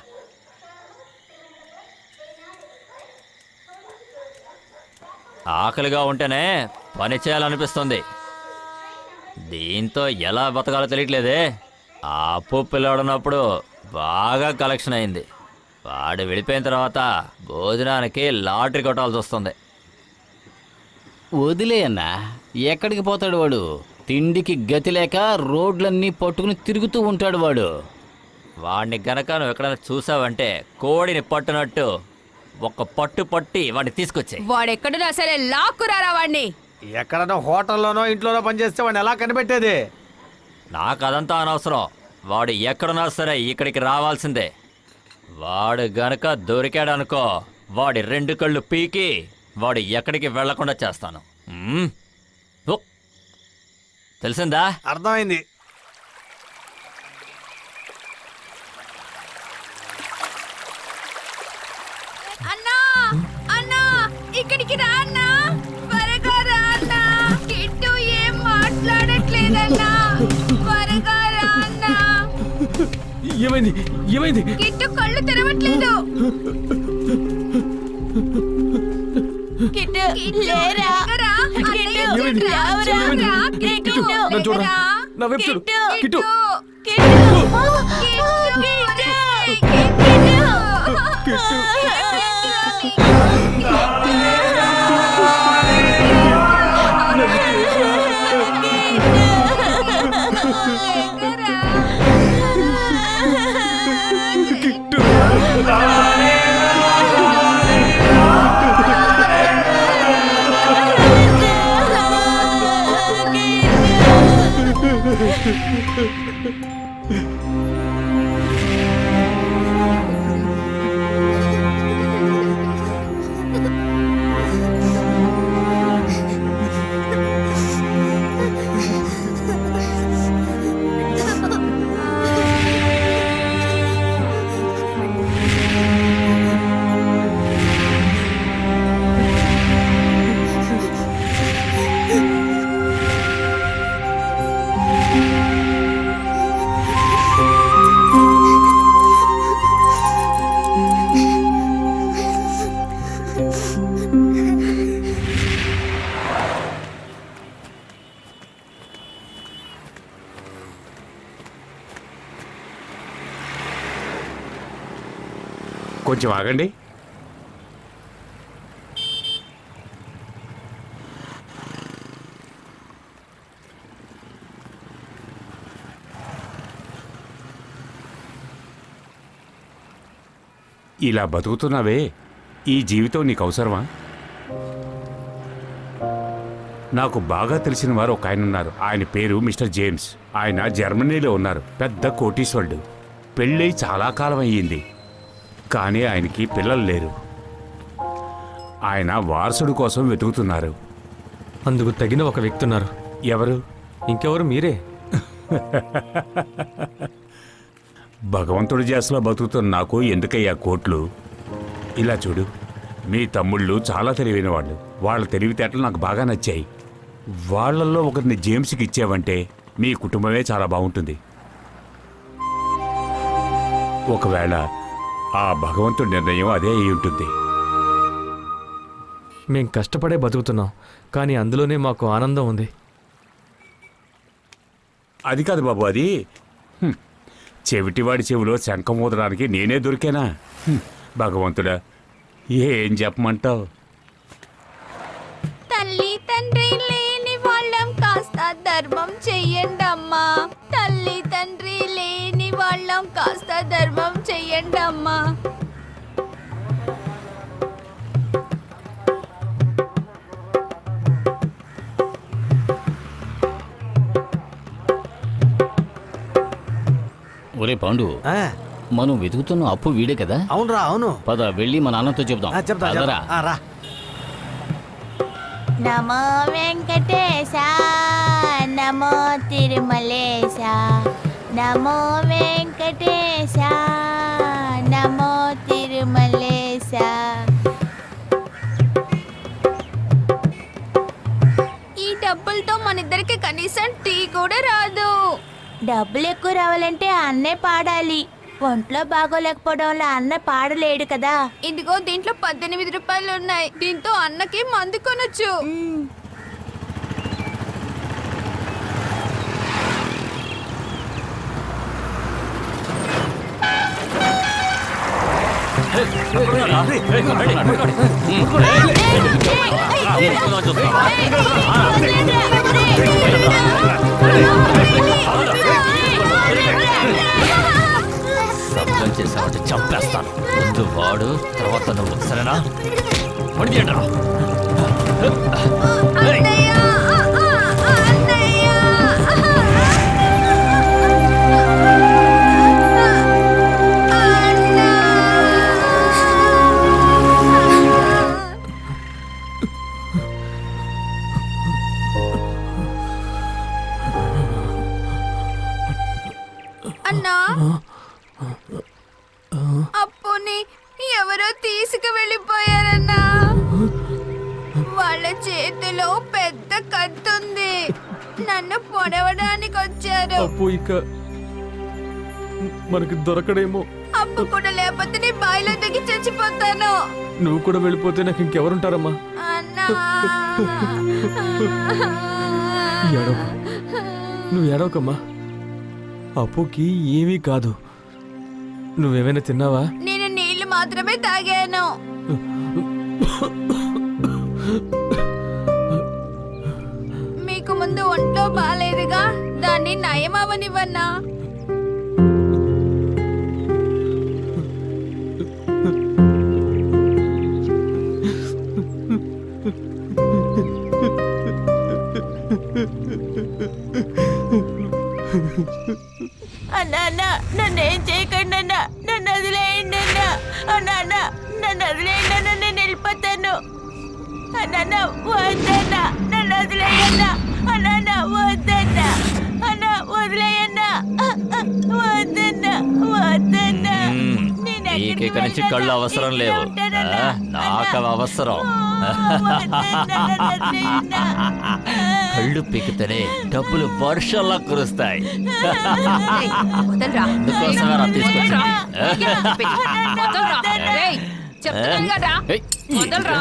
ఆకలిగా ఉంటేనే పని చేయాలనిపిస్తుంది. దీంతో ఎలా బతకాలో తెలియట్లేదే. ఆ అప్పు పిల్లాడున్నప్పుడు బాగా కలెక్షన్ అయింది. వాడు వెళ్ళిపోయిన తర్వాత భోజనానికి లాటరీ కొట్టాల్సి వస్తుంది. వదిలే అన్నా, ఎక్కడికి పోతాడు వాడు? తిండికి గతి లేక రోడ్లన్నీ పట్టుకుని తిరుగుతూ ఉంటాడు వాడు. వాడిని గనక నువ్వు ఎక్కడైనా చూసావంటే కోడిని పట్టునట్టు ఒక పట్టు పట్టి వాడిని తీసుకొచ్చాయి. వాడెక్కడున్నా సరే లాక్కురారా వాడిని. ఎక్కడనో హోటల్లోనో ఇంట్లోనో పనిచేస్తే వాడిని ఎలా కనిపెట్టేది? నాకు అదంతా అనవసరం. వాడు ఎక్కడున్నా సరే ఇక్కడికి రావాల్సిందే. వాడు గనక దొరికాడనుకో, వాడి 2 కళ్ళు పీకి వాడు ఎక్కడికి వెళ్లకుండా చేస్తాను. ఓ, తెలిసిందా? అర్థమైంది. అన్నా అన్నా ఇక్కడికి రా అన్నా, త్వరగా రా అన్నా. కిట్టు ఏం మాట్లాడట్లేదన్నా, త్వరగా రా అన్నా. ఏమైంది? కిట్టు కళ్ళు తెరవట్లేదు. కిట్టు లేరా. రా, అన్నయ్య రావురా. రా, కిట్టు, నన్ను చూడరా. రా. నా వైపు చూడు. కిట్టు. కొంచెం ఆగండి. ఇలా బతుకుతున్నావే, ఈ జీవితం నీకు అవసరమా? నాకు బాగా తెలిసిన వారు ఒక ఆయన ఉన్నారు. ఆయన పేరు మిస్టర్ జేమ్స్. ఆయన జర్మనీలో ఉన్నారు. పెద్ద కోటీశ్వరుడు. పెళ్ళై చాలా కాలం అయ్యింది, కానీ ఆయనకి పిల్లలు లేరు. ఆయన వారసుడు కోసం వెతుకుతున్నారు. అందుకు తగిన ఒక వ్యక్తి ఉన్నారు. ఎవరు? ఇంకెవరు, మీరే. భగవంతుడి చేసలో బతుకుతున్న నాకు ఎందుకయ్యా కోట్లు? ఇలా చూడు, మీ తమ్ముళ్ళు చాలా తెలివైన వాళ్ళు. వాళ్ళ తెలివితేటలు నాకు బాగా నచ్చాయి. వాళ్ళల్లో ఒకరిని జేమ్స్కి ఇచ్చావంటే మీ కుటుంబమే చాలా బాగుంటుంది. ఒకవేళ ఆ భగవంతుడి నిర్ణయం అదే అయి ఉంటుంది. మేం కష్టపడే బతుకుతున్నాం, కానీ అందులోనే మాకు ఆనందం ఉంది. అది కాదు బాబు, అది చెవిటివాడి చెవిలో శంఖం ఊదడానికి నేనే దొరికానా? భగవంతుడా, ఏం చెప్పమంటావు? తల్లి తండ్రి లేని వాళ్ళం, కాస్త ధర్మం చెయ్యండి అమ్మా. తల్లి తండ్రి లేని వాళ్ళం కాస్త ధర్మం చెయ్యండి అమ్మా. ఒరే పాండు, ఆ, మనం వెతుకుతున్న అప్పు వీడే కదా? అవునురా అవును. పద వెళ్ళి మా నాన్నతో చెప్దాం. చెప్తా పదరా. రా. నమో వెంకటేశ, నమో తిరుమలేశ, నమో వెంకటేశ, నమో తిరుమలేశ. ఈ డబ్బులతో మన ఇద్దరికి కనీసం టీ కూడా రాదు. డబ్బులు ఎక్కువ రావాలంటే అన్నే పాడాలి. ఒంట్లో బాగోలేకపోవడం వల్ల అన్న పాడలేడు కదా. ఇదిగో దీంట్లో 18 రూపాయలు ఉన్నాయి. దీంతో అన్నకి మందు కొనొచ్చు. శబ్దం చేసావంటే చంపేస్తాను. ముందు వాడు, తర్వాత నువ్వు, సరేనా? పడియండి రా. అన్నయ్య, అన్నయ్య. అన్నా, అప్పుని ఎవరో తీసుకు వెళ్ళిపోయారన్నా. వాళ్ళ చేతిలో పెద్ద కత్తుంది. నన్ను పొడవడానికి వచ్చారు. అప్పు ఇక మనకి దొరకడేమో. అప్పు కూడా లేకపోతే నీ బాయిలో దిగి చచ్చిపోతాను. నువ్వు కూడా వెళ్ళిపోతే నాకు ఇంకెవరుంటారమ్మా? అన్నా, ఏడవకు. నువ్వు ఏడవకమ్మా. అప్పుకి ఏమీ కాదు. నువ్వేమైనా తిన్నావా? నేను నీళ్లు మాత్రమే తాగాను. మీకు ముందు ఒంట్లో బాలేదుగా, దాన్ని నయం అవనివ్వన్నా. అన్నా, నన్నేం చేయకండి అన్నా. నన్ను వదిలేయండి అన్నా. అన్నా, నన్ను వదిలేయండి అన్నా. నేను వెళ్ళిపోతాను. అన్నా, వద్దన్నా. నన్ను వదిలేయన్నా. అన్నా, వద్దన్నా. అన్నా, వదిలేయన్నా. వద్దన్నా, వద్దన్నా. నేను ఎక్కడికి నీకు ఇక నుంచి వెళ్ళను. కళ్ళు అవసరం ఇక్కడే లేవు. ఉంటానన్నా. నాకు అవి అవసరం. వద్దన్నా, నన్ను వదిలేయన్నా. కళ్ళు పీకితేనే డబ్బులు వర్షంలా కురుస్తాయి. వదలరా. అందుకోసమేరా తీసుకొచ్చింది. చెప్తున్నాను కదా. ఏయ్, వదలరా.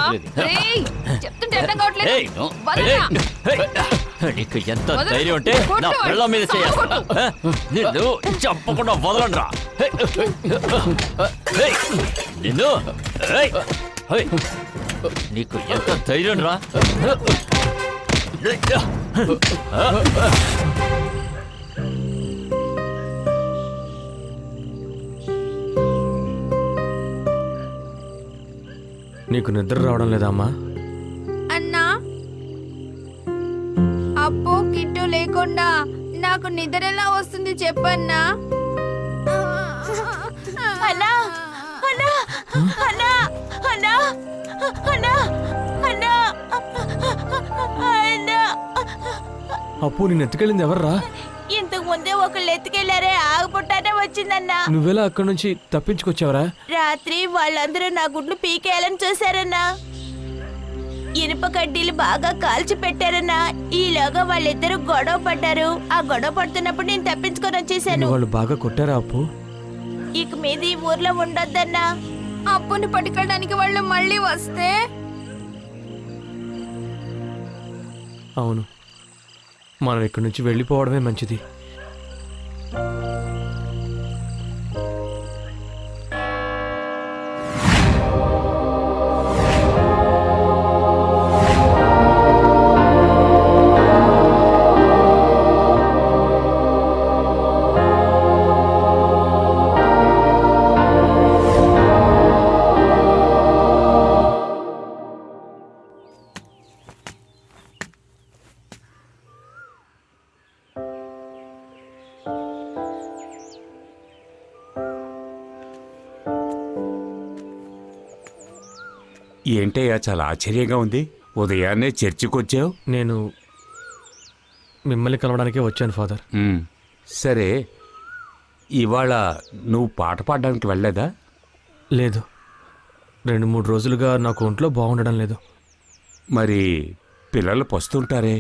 రేయ్, చెప్తుంటే అర్థం కావట్లేదు. ఏయ్, నో. వదలరా. ఏయ్, నీకు ఎంత వదలు. ధైర్యం ఉంటే నా కొట్టు. పిల్ల మీద చేస్తా. నిన్ను చంపకుండా వదలండ్రా. ఏయ్, నిన్ను. ఏయ్, ఏయ్, నీకు ఎంత ధైర్యం రా. నీకు నిద్ర రావడం లేదా అమ్మా? అన్నా, అప్పు కిట్టు లేకుండా నాకు నిద్ర ఎలా వస్తుంది చెప్పన్నా. అన్నా, అన్నా, అన్నా, అన్నా, అన్నా, అన్నా, అన్నా. అప్పు నేను ఎత్తుకెళ్ళింది ఎవర్రా? ఇంతకు ముందే ఒకళ్ళు ఎత్తుకెళ్లారే, ఆగుపుట్టానే వచ్చిందన్నా. నువ్వెలా అక్కడి నుంచి తప్పించుకొచ్చావరా? రాత్రి వాళ్ళందరూ నా గుడ్లు పీకేయాలని చూశారన్నా. ఇనుప కడ్డీలు బాగా కాల్చి పెట్టారన్నా. ఈలోగా వాళ్ళిద్దరూ గొడవ పడ్డారు. ఆ గొడవ పడుతున్నప్పుడు నేను తప్పించుకొని వచ్చేసాను. వాళ్ళు బాగా కొట్టారా అప్పు? ఇక మీద ఈ ఊర్లో ఉండొద్దన్నా. అప్పుని పట్టుకోవడానికి వాళ్ళు మళ్ళీ వస్తే అవును, మనం ఇక్కడి నుంచి వెళ్ళిపోవడమే మంచిది. ఏంటయ్యా చాలా ఆశ్చర్యంగా ఉంది. ఉదయాన్నే చర్చికి వచ్చావు. నేను మిమ్మల్ని కలవడానికే వచ్చాను ఫాదర్. సరే, ఇవాళ నువ్వు పాట పాడడానికి వెళ్ళలేదా? లేదు, 2-3 రోజులుగా నాకు ఒంట్లో బాగుండడం లేదు. మరి పిల్లలు పస్తుంటారే.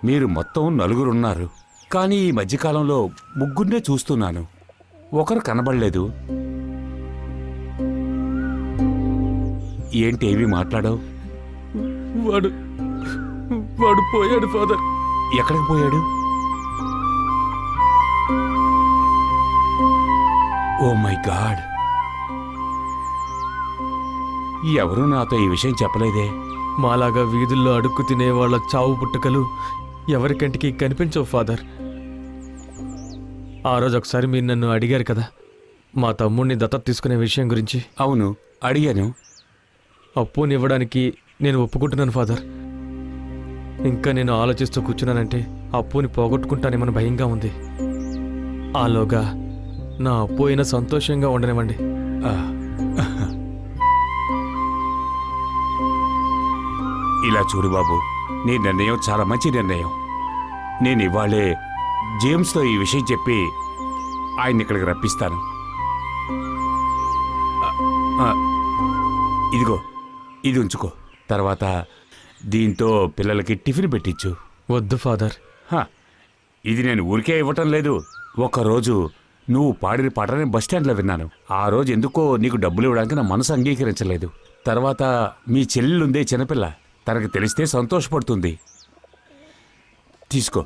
మీరు మొత్తం 4 ఉన్నారు, కానీ ఈ మధ్యకాలంలో 3 చూస్తున్నాను. ఒకరు కనబడలేదు. ఏంటి ఏవి మాట్లాడావు? వాడు పోయాడు ఫాదర్. ఎక్కడికి పోయాడు? ఓ మై గాడ్, ఎవరూ నాతో ఈ విషయం చెప్పలేదే. మాలాగా వీధుల్లో అడుక్కు తినే వాళ్ళ చావు పుట్టుకలు ఎవరికంటికి కనిపించవు ఫాదర్. ఆ రోజు ఒకసారి మీరు నన్ను అడిగారు కదా మా తమ్ముడిని దత్తత తీసుకునే విషయం గురించి. అవును, అడిగాను. అప్పునివ్వడానికి నేను ఒప్పుకుంటున్నాను ఫాదర్. ఇంకా నేను ఆలోచిస్తూ కూర్చున్నానంటే అప్పుని పోగొట్టుకుంటానేమని భయంగా ఉంది. ఆలోగా నా అప్పు అయినా సంతోషంగా ఉండనివ్వండి. ఇలా చూడు బాబు, నీ నిర్ణయం చాలా మంచి నిర్ణయం. నేను ఇవాళే జేమ్స్తో ఈ విషయం చెప్పి ఆయన్ని ఇక్కడికి రప్పిస్తాను. ఇదిగో, ఇది ఉంచుకో. తర్వాత దీంతో పిల్లలకి టిఫిన్ పెట్టించు. వద్దు ఫాదర్. ఇది నేను ఊరికే ఇవ్వటం లేదు. ఒకరోజు నువ్వు పాడిన పాటని బస్టాండ్లో విన్నాను. ఆ రోజు ఎందుకో నీకు డబ్బులు ఇవ్వడానికి నా మనసు అంగీకరించలేదు. తర్వాత మీ చెల్లెలుందే చిన్నపిల్ల, తనకు తెలిస్తే సంతోషపడుతుంది. తీసుకో.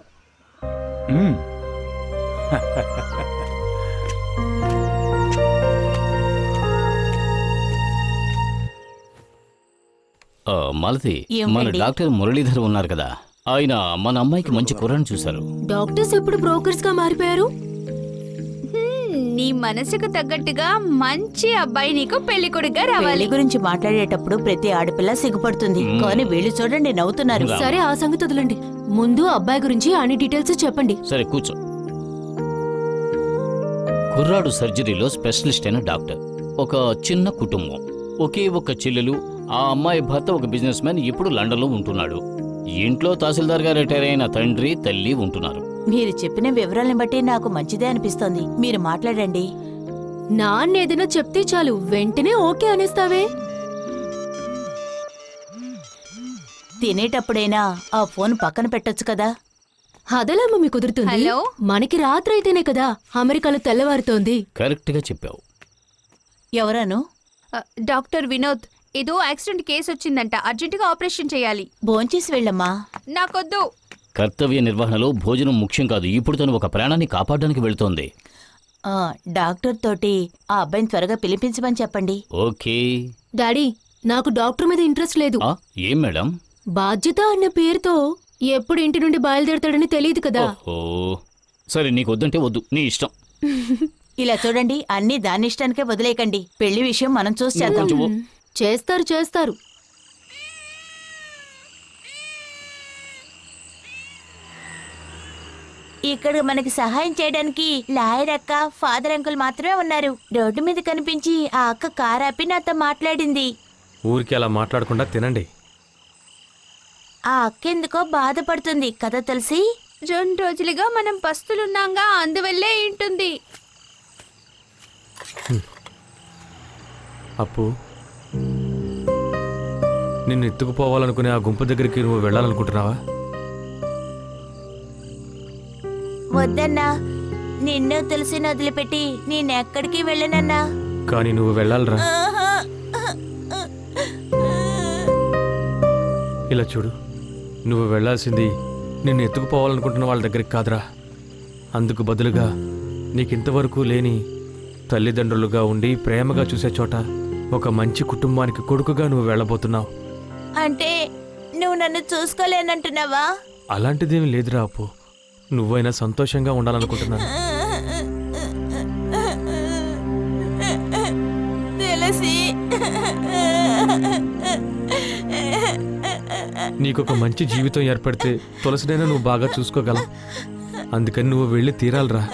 మాలతి, ఏమిటండి? మన డాక్టర్ మురళీధర్ ఉన్నారు కదా, ఆయన మన అమ్మాయికి మంచి కుర్రాన్ని చూశారు. డాక్టర్స్ ఎప్పుడు బ్రోకర్స్ గా మారిపోయారు? నీ మనసుకు తగ్గట్టుగా మంచి అబ్బాయి నీకు పెళ్లి కొడుకుగా రావాలి. పెళ్లి గురించి మాట్లాడేటప్పుడు ప్రతి ఆడపిల్ల సిగ్గుపడుతుంది, కానీ వీళ్ళు చూడండి నవ్వుతున్నారు. సరే, ఆ సంగతి వదలండి. ముందు అబ్బాయి గురించి అన్ని డీటెయిల్స్ చెప్పండి. సరే కూర్చో. కుర్రాడు సర్జరీలో స్పెషలిస్ట్ అయిన డాక్టర్. ఒక చిన్న కుటుంబం, ఒకే ఒక చెల్లెలు. ఆ అమ్మాయి భర్త ఒక బిజినెస్ మ్యాన్, ఇప్పుడు లండన్లో ఉంటున్నాడు. ఇంట్లో తహసీల్దార్గా రిటైర్ అయిన తండ్రి తల్లి ఉంటున్నారు. మీరు చెప్పిన వివరాలను బట్టి నాకు మంచిదే అనిపిస్తోంది. మీరు మాట్లాడండి. నాన్న ఏదైనా చెప్తే చాలు వెంటనే ఓకే అనేస్తావే. తినేటప్పుడైనా ఆ ఫోన్ పక్కన పెట్టొచ్చు కదా. అదలా మమ్మీ కుదురుతుంది. హలో? మనకి రాత్రి అయితేనే కదా అమెరికాలో తెల్లవారుతోంది. కరెక్ట్గా చెప్పావు. ఎవరను? డాక్టర్ వినోద్, ఏదో యాక్సిడెంట్ కేసు వచ్చిందంట, అర్జెంటుగా ఆపరేషన్ చేయాలి. భోంచేసి వెళ్ళమ్మా. నాకొద్దు. కర్తవ్య నిర్వహణలో భోజనం ముఖ్యం కాదు. ఇప్పుడు తను ఒక ప్రాణాన్ని కాపాడడానికి వెళ్తోంది. డాక్టర్ తోటి ఆ అబ్బాయిని త్వరగా పిలిపించమని చెప్పండి. ఓకే. డాడీ, నాకు డాక్టర్ మీద ఇంట్రెస్ట్ లేదు. ఏం మేడం? బాధ్యత అన్న పేరుతో ఎప్పుడు ఇంటి నుండి బయలుదేరతాడని తెలియదు కదా. ఓహో, సరే, నీకు వద్దంటే వద్దు, నీ ఇష్టం. ఇలా చూడండి, అన్ని దాని ఇష్టానికే వదిలేయకండి. పెళ్లి విషయం మనం చూసి చేద్దాం. చేస్తారు. ఇక్కడ మనకి సహాయం చేయడానికి లాయర్ అక్క, ఫాదర్ అంకుల్ మాత్రమే ఉన్నారు. రోడ్డు మీద కనిపించి ఆ అక్క కారు ఆపి నాతో మాట్లాడింది. ఊరికి అలా మాట్లాడకుండా తినండి. ఆ అక్క ఎందుకో బాధపడుతుంది కదా తులసి. 2 రోజులుగా మనం పస్తులున్నాంగా, అందువల్లే ఉంటుంది. అప్పు, నిన్ను ఎత్తుకుపోవాలనుకునే ఆ గుంపు దగ్గరికి నువ్వు వెళ్ళాలనుకుంటున్నావా? వద్దన్నా, నిన్ను తులసిని వదిలిపెట్టి నేనెక్కడికి వెళ్ళనన్నా. కానీ నువ్వు వెళ్ళాలిరా. ఇలా చూడు, నువ్వు వెళ్ళాల్సింది నిన్ను ఎత్తుకుపోవాలనుకుంటున్న వాళ్ళ దగ్గరికి కాదురా. అందుకు బదులుగా నీకింతవరకు లేని తల్లిదండ్రులుగా ఉండి ప్రేమగా చూసే చోట ఒక మంచి కుటుంబానికి కొడుకుగా నువ్వు వెళ్ళబోతున్నావు. అంటే నువ్వు నన్ను చూసుకోలేనంటున్నావా? అలాంటిదేమీ లేదురా అప్పు. నువ్వైనా సంతోషంగా ఉండాలనుకుంటున్నాను. తులసి, నీకొక మంచి జీవితం ఏర్పడితే తులసినైనా నువ్వు బాగా చూసుకోగలవు. అందుకని నువ్వు వెళ్ళి తీరాలిరా,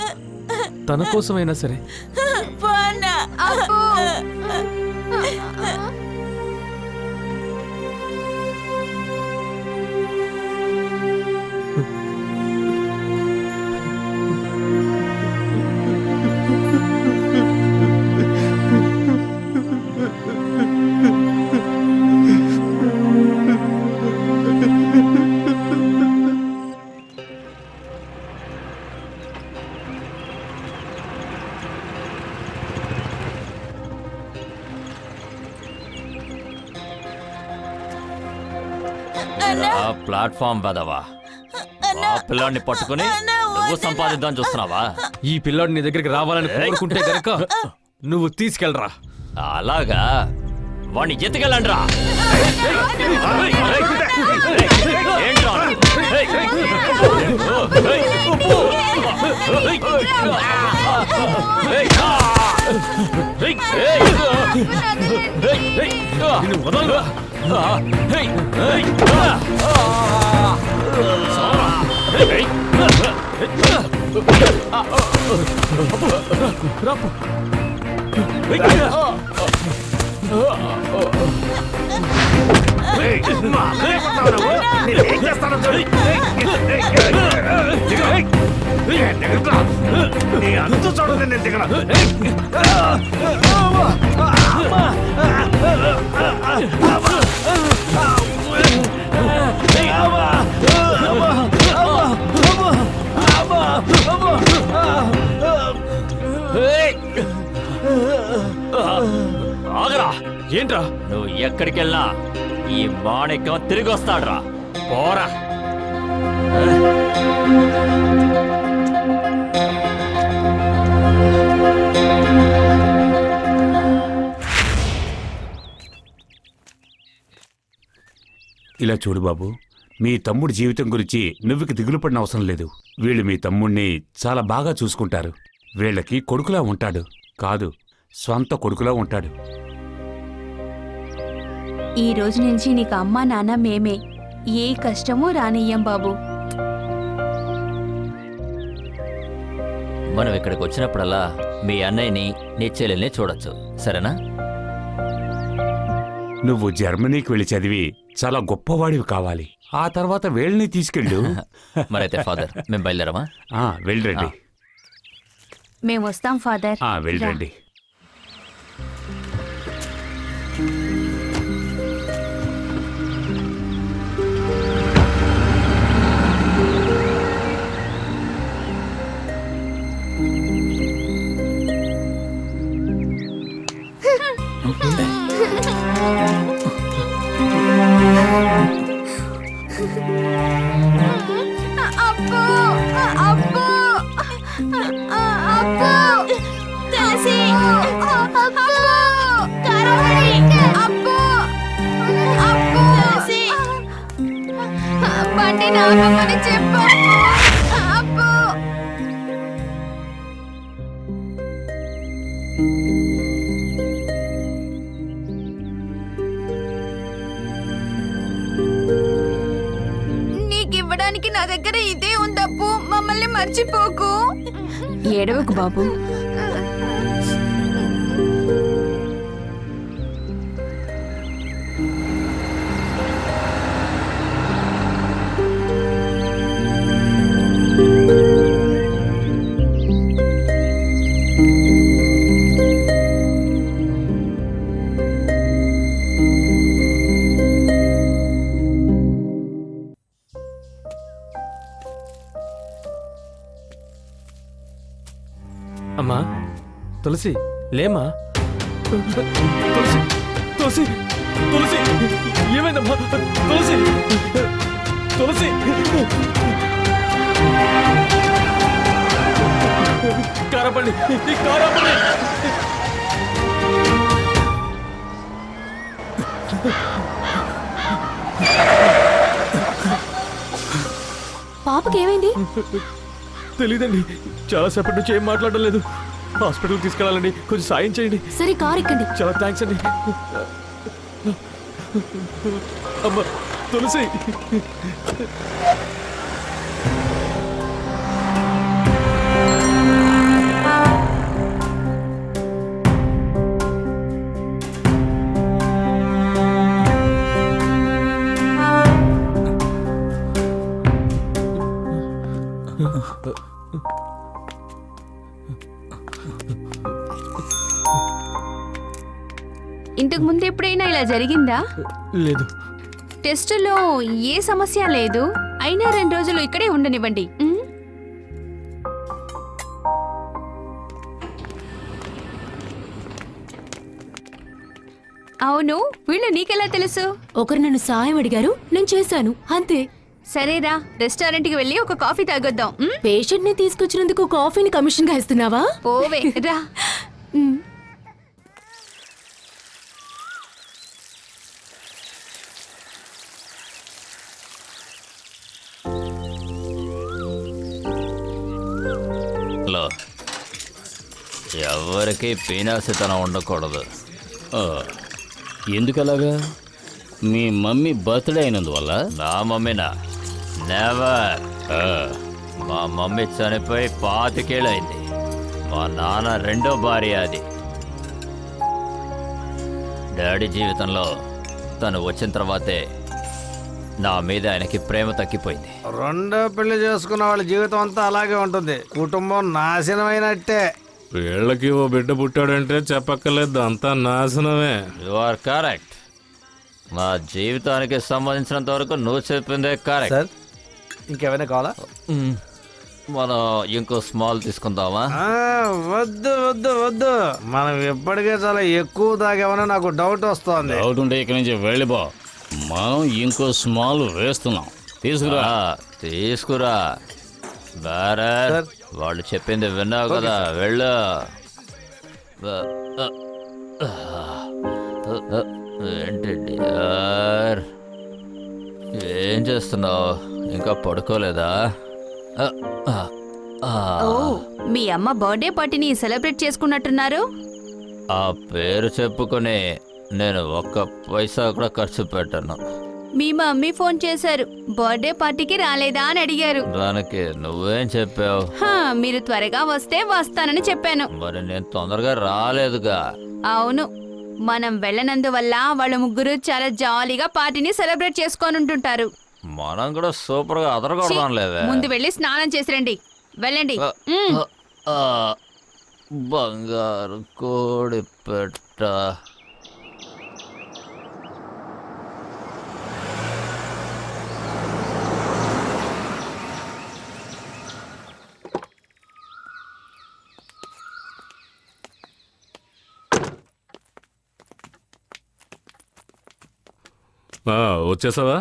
తన కోసమైనా సరే. పోనా? ప్లాట్ఫామ్ వెదవా ఆ పిల్లాడిని పట్టుకుని నువ్వు సంపాదిద్దాం చూస్తున్నావా? ఈ పిల్లాడు నీ దగ్గరికి రావాలని కోరుకుంటే గనక నువ్వు తీసుకెళ్ళరా. అలాగా వాడిని ఎత్తుకెళ్ళండి రా. అంత చూడదు నేను దిగను. ఆగరా. ఏంట్రా? నువ్వు ఎక్కడికి వెళ్ళినా ఈ మాణిక్యం తిరిగి వస్తాడ్రా. పోరా. ఇలా చూడు బాబు, మీ తమ్ముడి జీవితం గురించి నువ్వుకి దిగులు పడిన అవసరం లేదు. వీళ్ళు మీ తమ్ముణ్ణి చాలా బాగా చూసుకుంటారు. వీళ్ళకి కొడుకులా ఉంటాడు కాదు, స్వంత కొడుకులా ఉంటాడు. ఈ రోజు నుంచి నీకు అమ్మా నాన్న మేమే. ఏ కష్టమూ రానియ్యం బాబు. మనం ఇక్కడికి వచ్చినప్పుడల్లా మీ అన్నయ్యని నీ చెల్లెల్ని చూడొచ్చు, సరేనా? నువ్వు జర్మనీకి వెళ్ళి చదివి చాలా గొప్పవాడివి కావాలి. ఆ తర్వాత వీళ్ళని తీసుకెళ్ళు. మరైతే ఫాదర్ మేము బయలుదేరమా? వెళ్ళండి. మేము వస్తాం ఫాదర్. వెళ్ళండి. అబ్బో అబ్బో అబ్బో తులసి, అబ్బో కారమణి, అబ్బో అబ్బో తులసి. బండి నాపమని చెప్పు. అబ్బో నీకివ్వడానికి నా దగ్గర ఇదే ఉందప్పు. మమ్మల్ని మర్చిపోకు. ఏడవకు బాబు. అమ్మా తులసి, లేమా. తులసి తులసి తులసి, ఏమైందమ్మా? తులసి తులసి, కారపండి, కారపండి. పాపకి ఏమైంది? తెలీదండి, చాలాసేపటి నుంచి ఏం మాట్లాడడం లేదు. హాస్పిటల్కి తీసుకెళ్ళాలండి, కొంచెం సాయం చేయండి. సరే కారు ఎక్కండి. చాలా థ్యాంక్స్ అండి. అమ్మ తులసి. ఇంతకు ముందు ఎప్పుడైనా ఇలా జరిగిందా? లేదు. టెస్టులో ఏ సమస్య లేదు, అయినా 2 రోజులు ఇక్కడే ఉండనివ్వండి. అవును, వీళ్ళు నీకెలా తెలుసు? ఒకరు నన్ను సాయం అడిగారు, నేను చేశాను, అంతే. సరేరా, రెస్టారెంట్కి వెళ్ళి ఒక కాఫీ తాగొద్దాం. పేషెంట్ ని తీసుకొచ్చినందుకు కాఫీని కమిషన్ గా ఇస్తున్నావా? ఓవే రా. హలో, ఎవరికి పీనాసితనం ఉండకూడదు. ఎందుకలాగా? మీ మమ్మీ బర్త్డే అయినందువల్ల? నా మమ్మీనా? నెవర్. మా మమ్మీ చనిపోయి 25 ఏళ్ళైంది. మా నాన్న రెండో భార్య అది. డాడీ జీవితంలో తను వచ్చిన తర్వాతే నా మీద ఆయనకి ప్రేమ తగ్గిపోయింది. రెండో పెళ్లి చేసుకున్న వాళ్ళ జీవితం అంతా అలాగే ఉంటుంది. కుటుంబం నాశనమైనట్టే. వీళ్ళకి ఓ బిడ్డ పుట్టాడంటే చెప్పక్కర్లేదు, అంతా నాశనమే. You are correct. మా జీవితానికి సంబంధించినంత వరకు నువ్వు చెప్పిందే కరెక్ట్. సార్, ఇంకేమైనా కావాలా? మనం ఇంకో స్మాల్ తీసుకుందామా? వద్దు వద్దు వద్దు, మనం ఇప్పటికే చాలా ఎక్కువ తాగామని నాకు డౌట్ వస్తోంది. డౌట్ ఉంటే ఇక్కడి నుంచి వెళ్ళిపో. మనం ఇంకో స్మాల్ వేస్తున్నాం. తీసుకురా. తీసుకురా. భారత్, వాళ్ళు చెప్పింది విన్నావు కదా, వెళ్ళు. ఏంటి డియర్, ఏం చేస్తున్నావు? ఇంకా పడుకోలేదా? ఓ, మీ అమ్మ బర్త్డే పార్టీని సెలబ్రేట్ చేసుకున్నట్టున్నారు. ఆ పేరు చెప్పుకొని నేను ఒక్క పైసా కూడా ఖర్చు పెట్టాను. మీ మమ్మీ ఫోన్ చేశారు, బర్త్డే పార్టీకి రాలేదా అని అడిగారు. దానికి నువ్వేం చెప్పావు? మీరు త్వరగా వస్తే వస్తానని చెప్పాను. మరి నేను తొందరగా రాలేదుగా. అవును, మనం వెళ్ళనందువల్ల వాళ్ళ ముగ్గురు చాలా జాలీగా పార్టీని సెలబ్రేట్ చేసుకొనుంటుంటారు. మనం కూడా సూపర్ గా అదరగొడదాం లేదా? ముందు వెళ్ళి స్నానం చేసి రండి, వెళ్ళండి. బంగారు కోడి పెట్ట. వచ్చేసావా?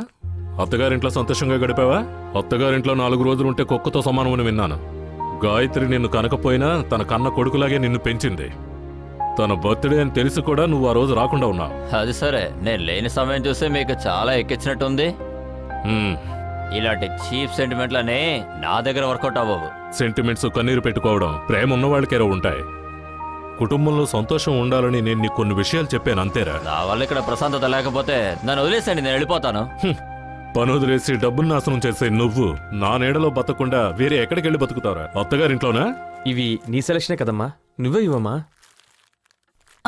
అత్తగారింట్లో సంతోషంగా గడిపావా? అత్తగారింట్లో 4 రోజులు ఉంటే కుక్కతో సమానమని విన్నాను. గాయత్రి నిన్ను కనకపోయినా తన కన్న కొడుకులాగే నిన్ను పెంచింది. తన బర్త్డే అని తెలిసి కూడా నువ్వు ఆ రోజు రాకుండా ఉన్నావు. అది సరే, నేను లేని సమయం చూసి మీకు చాలా ఎక్కించినట్టుంది. ఇలాంటి చీప్ సెంటిమెంట్లనే నా దగ్గర వర్కౌట్ అవ్వవు. సెంటిమెంట్స్ కన్నీరు పెట్టుకోవడం ప్రేమ ఉన్నవాళ్ళకేరో ఉంటాయి. కుటుంబంలో సంతోషం ఉండాలని నేను నీకు కొన్ని విషయాలు చెప్పాను, అంతేరా? నా వల్ల ఇక్కడ ప్రశాంతత లేకపోతే నన్ను వదిలేసండి, నేను వెళ్ళిపోతాను. పని వదిలేసి డబ్బును నాశనం చేసే నువ్వు నా నీడలో బతకుండా వేరే ఎక్కడికి వెళ్ళి బతుకుతావురా? అత్తగారింట్లోనా? ఇవి నీ సెలక్షనే కదమ్మా, నువ్వే ఇవ్వమ్మా.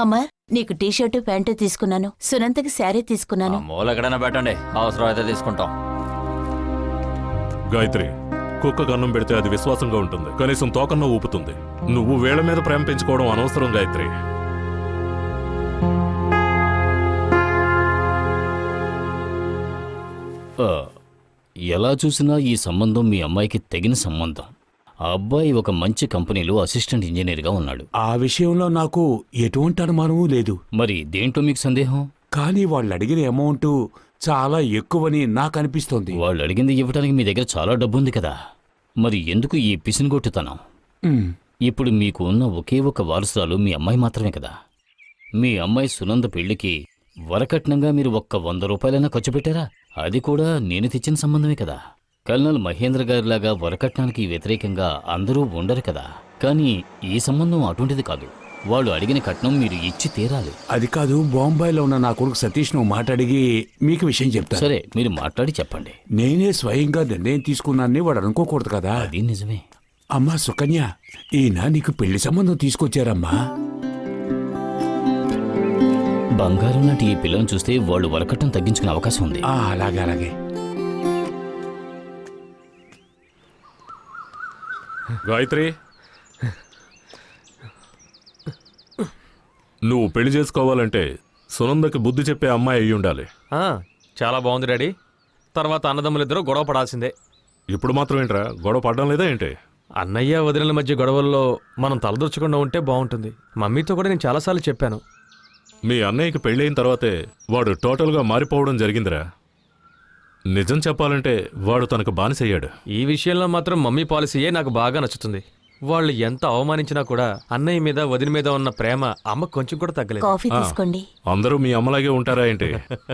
అమ్మా, నీకు టీషర్టు ప్యాంటు తీసుకున్నాను, సునంతకి శారీ తీసుకున్నాను. మూల ఎక్కడైనా పెట్టండి, అవసరం అయితే తీసుకుంటాం. గాయత్రి, కుక్క కన్నం పెడితే అది విశ్వాసంగా ఉంటుంది, కనీసం తోకన్నా ఊపుతుంది. నువ్వు వేళ్ల మీద ప్రేమ పెంచుకోవడం అనవసరం గాయత్రి. ఎలా చూసినా ఈ సంబంధం మీ అమ్మాయికి తగిన సంబంధం. ఆ అబ్బాయి ఒక మంచి కంపెనీలో అసిస్టెంట్ ఇంజనీర్గా ఉన్నాడు. ఆ విషయంలో నాకు ఎటువంటి అనుమానమూ లేదు. మరి దేంట్లో మీకు సందేహం? కానీ వాళ్ళు అడిగిన అమౌంట్ చాలా ఎక్కువని నాకు అనిపిస్తోంది. వాళ్ళు అడిగింది ఇవ్వడానికి మీ దగ్గర చాలా డబ్బుంది కదా, మరి ఎందుకు ఈ పిసినగొట్టుతనం? ఇప్పుడు మీకు ఉన్న ఒకే ఒక వారసురాలు మీ అమ్మాయి మాత్రమే కదా. మీ అమ్మాయి సునంద పెళ్లికి వరకట్నంగా మీరు ఒక్క 100 రూపాయలైనా ఖర్చు పెట్టారా? అది కూడా నేను తెచ్చిన సంబంధమే కదా. కల్నల్ మహేంద్ర గారిలాగా వరకట్నానికి వ్యతిరేకంగా అందరూ ఉండరు కదా. కానీ ఈ సంబంధం అటువంటిది కాదు. వాళ్ళు అడిగిన కట్నం మీరు ఇచ్చి తీరాలి. అది కాదు, బొంబాయిలో ఉన్న నా కొడుకు సతీష్ నువ్వు మాట్లాడిగి మీకు విషయం చెప్తా. సరే, మీరు మాట్లాడి చెప్పండి. నేనే స్వయంగా నిర్ణయం తీసుకున్నానని వాడు అనుకోకూడదు కదా. అది నిజమే. అమ్మా సుకన్య, ఈయన నీకు పెళ్లి సంబంధం తీసుకొచ్చారమ్మా. బంగారం లాంటి ఈ పిల్లని చూస్తే వాళ్ళు వరకట్నం తగ్గించుకునే అవకాశం ఉంది. అలాగే అలాగే. గాయత్రి, నువ్వు పెళ్లి చేసుకోవాలంటే సునందకి బుద్ధి చెప్పే అమ్మాయి అయి ఉండాలి. చాలా బాగుంది డాడీ. తర్వాత అన్నదమ్ములిద్దరూ గొడవ పడాల్సిందే. ఇప్పుడు మాత్రం ఏంట్రా, గొడవ పడడం లేదా ఏంటి? అన్నయ్య వదినల మధ్య గొడవల్లో మనం తలదొచ్చకుండా ఉంటే బాగుంటుంది. మమ్మీతో కూడా నేను చాలాసార్లు చెప్పాను. మీ అన్నయ్యకి పెళ్ళైన తర్వాతే వాడు టోటల్గా మారిపోవడం జరిగిందిరా. నిజం చెప్పాలంటే వాడు తనకు బానిసయ్యాడు. ఈ విషయంలో మాత్రం మమ్మీ పాలసీయే నాకు బాగా నచ్చుతుంది. వాళ్ళు ఎంత అవమానించినా కూడా అన్నయ్య మీద వదిన మీద ఉన్న ప్రేమ అమ్మ కొంచెం కూడా తగ్గలేదు. కాఫీ తీసుకోండి. అందరూ మీ అమ్మలాగే ఉంటారా ఏంటి?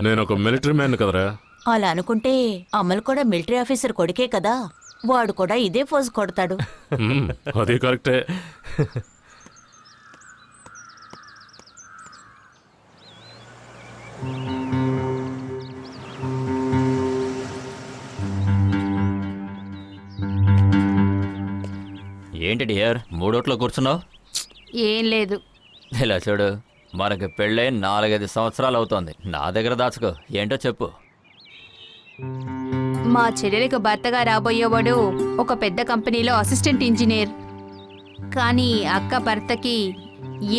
నేను ఒక మిలిటరీ మ్యాన్ కదరా. అలా అనుకుంటే అమలు కూడా మిలిటరీ ఆఫీసర్ కొడుకే కదా, వాడు కూడా ఇదే ఫోజ్ కొడతాడు. అది కరెక్టే. ఏంటి డియర్ మూడోట్లో కూర్చున్నావు? ఏం లేదు. ఇలా చూడు, మనకి పెళ్ళై 4-5 సంవత్సరాలు అవుతోంది. నా దగ్గర దాచుకో, ఏంటో చెప్పు. మా చెల్లెలికి భర్తగా రాబోయేవాడు ఒక పెద్ద కంపెనీలో అసిస్టెంట్ ఇంజనీర్. కానీ అక్క భర్తకి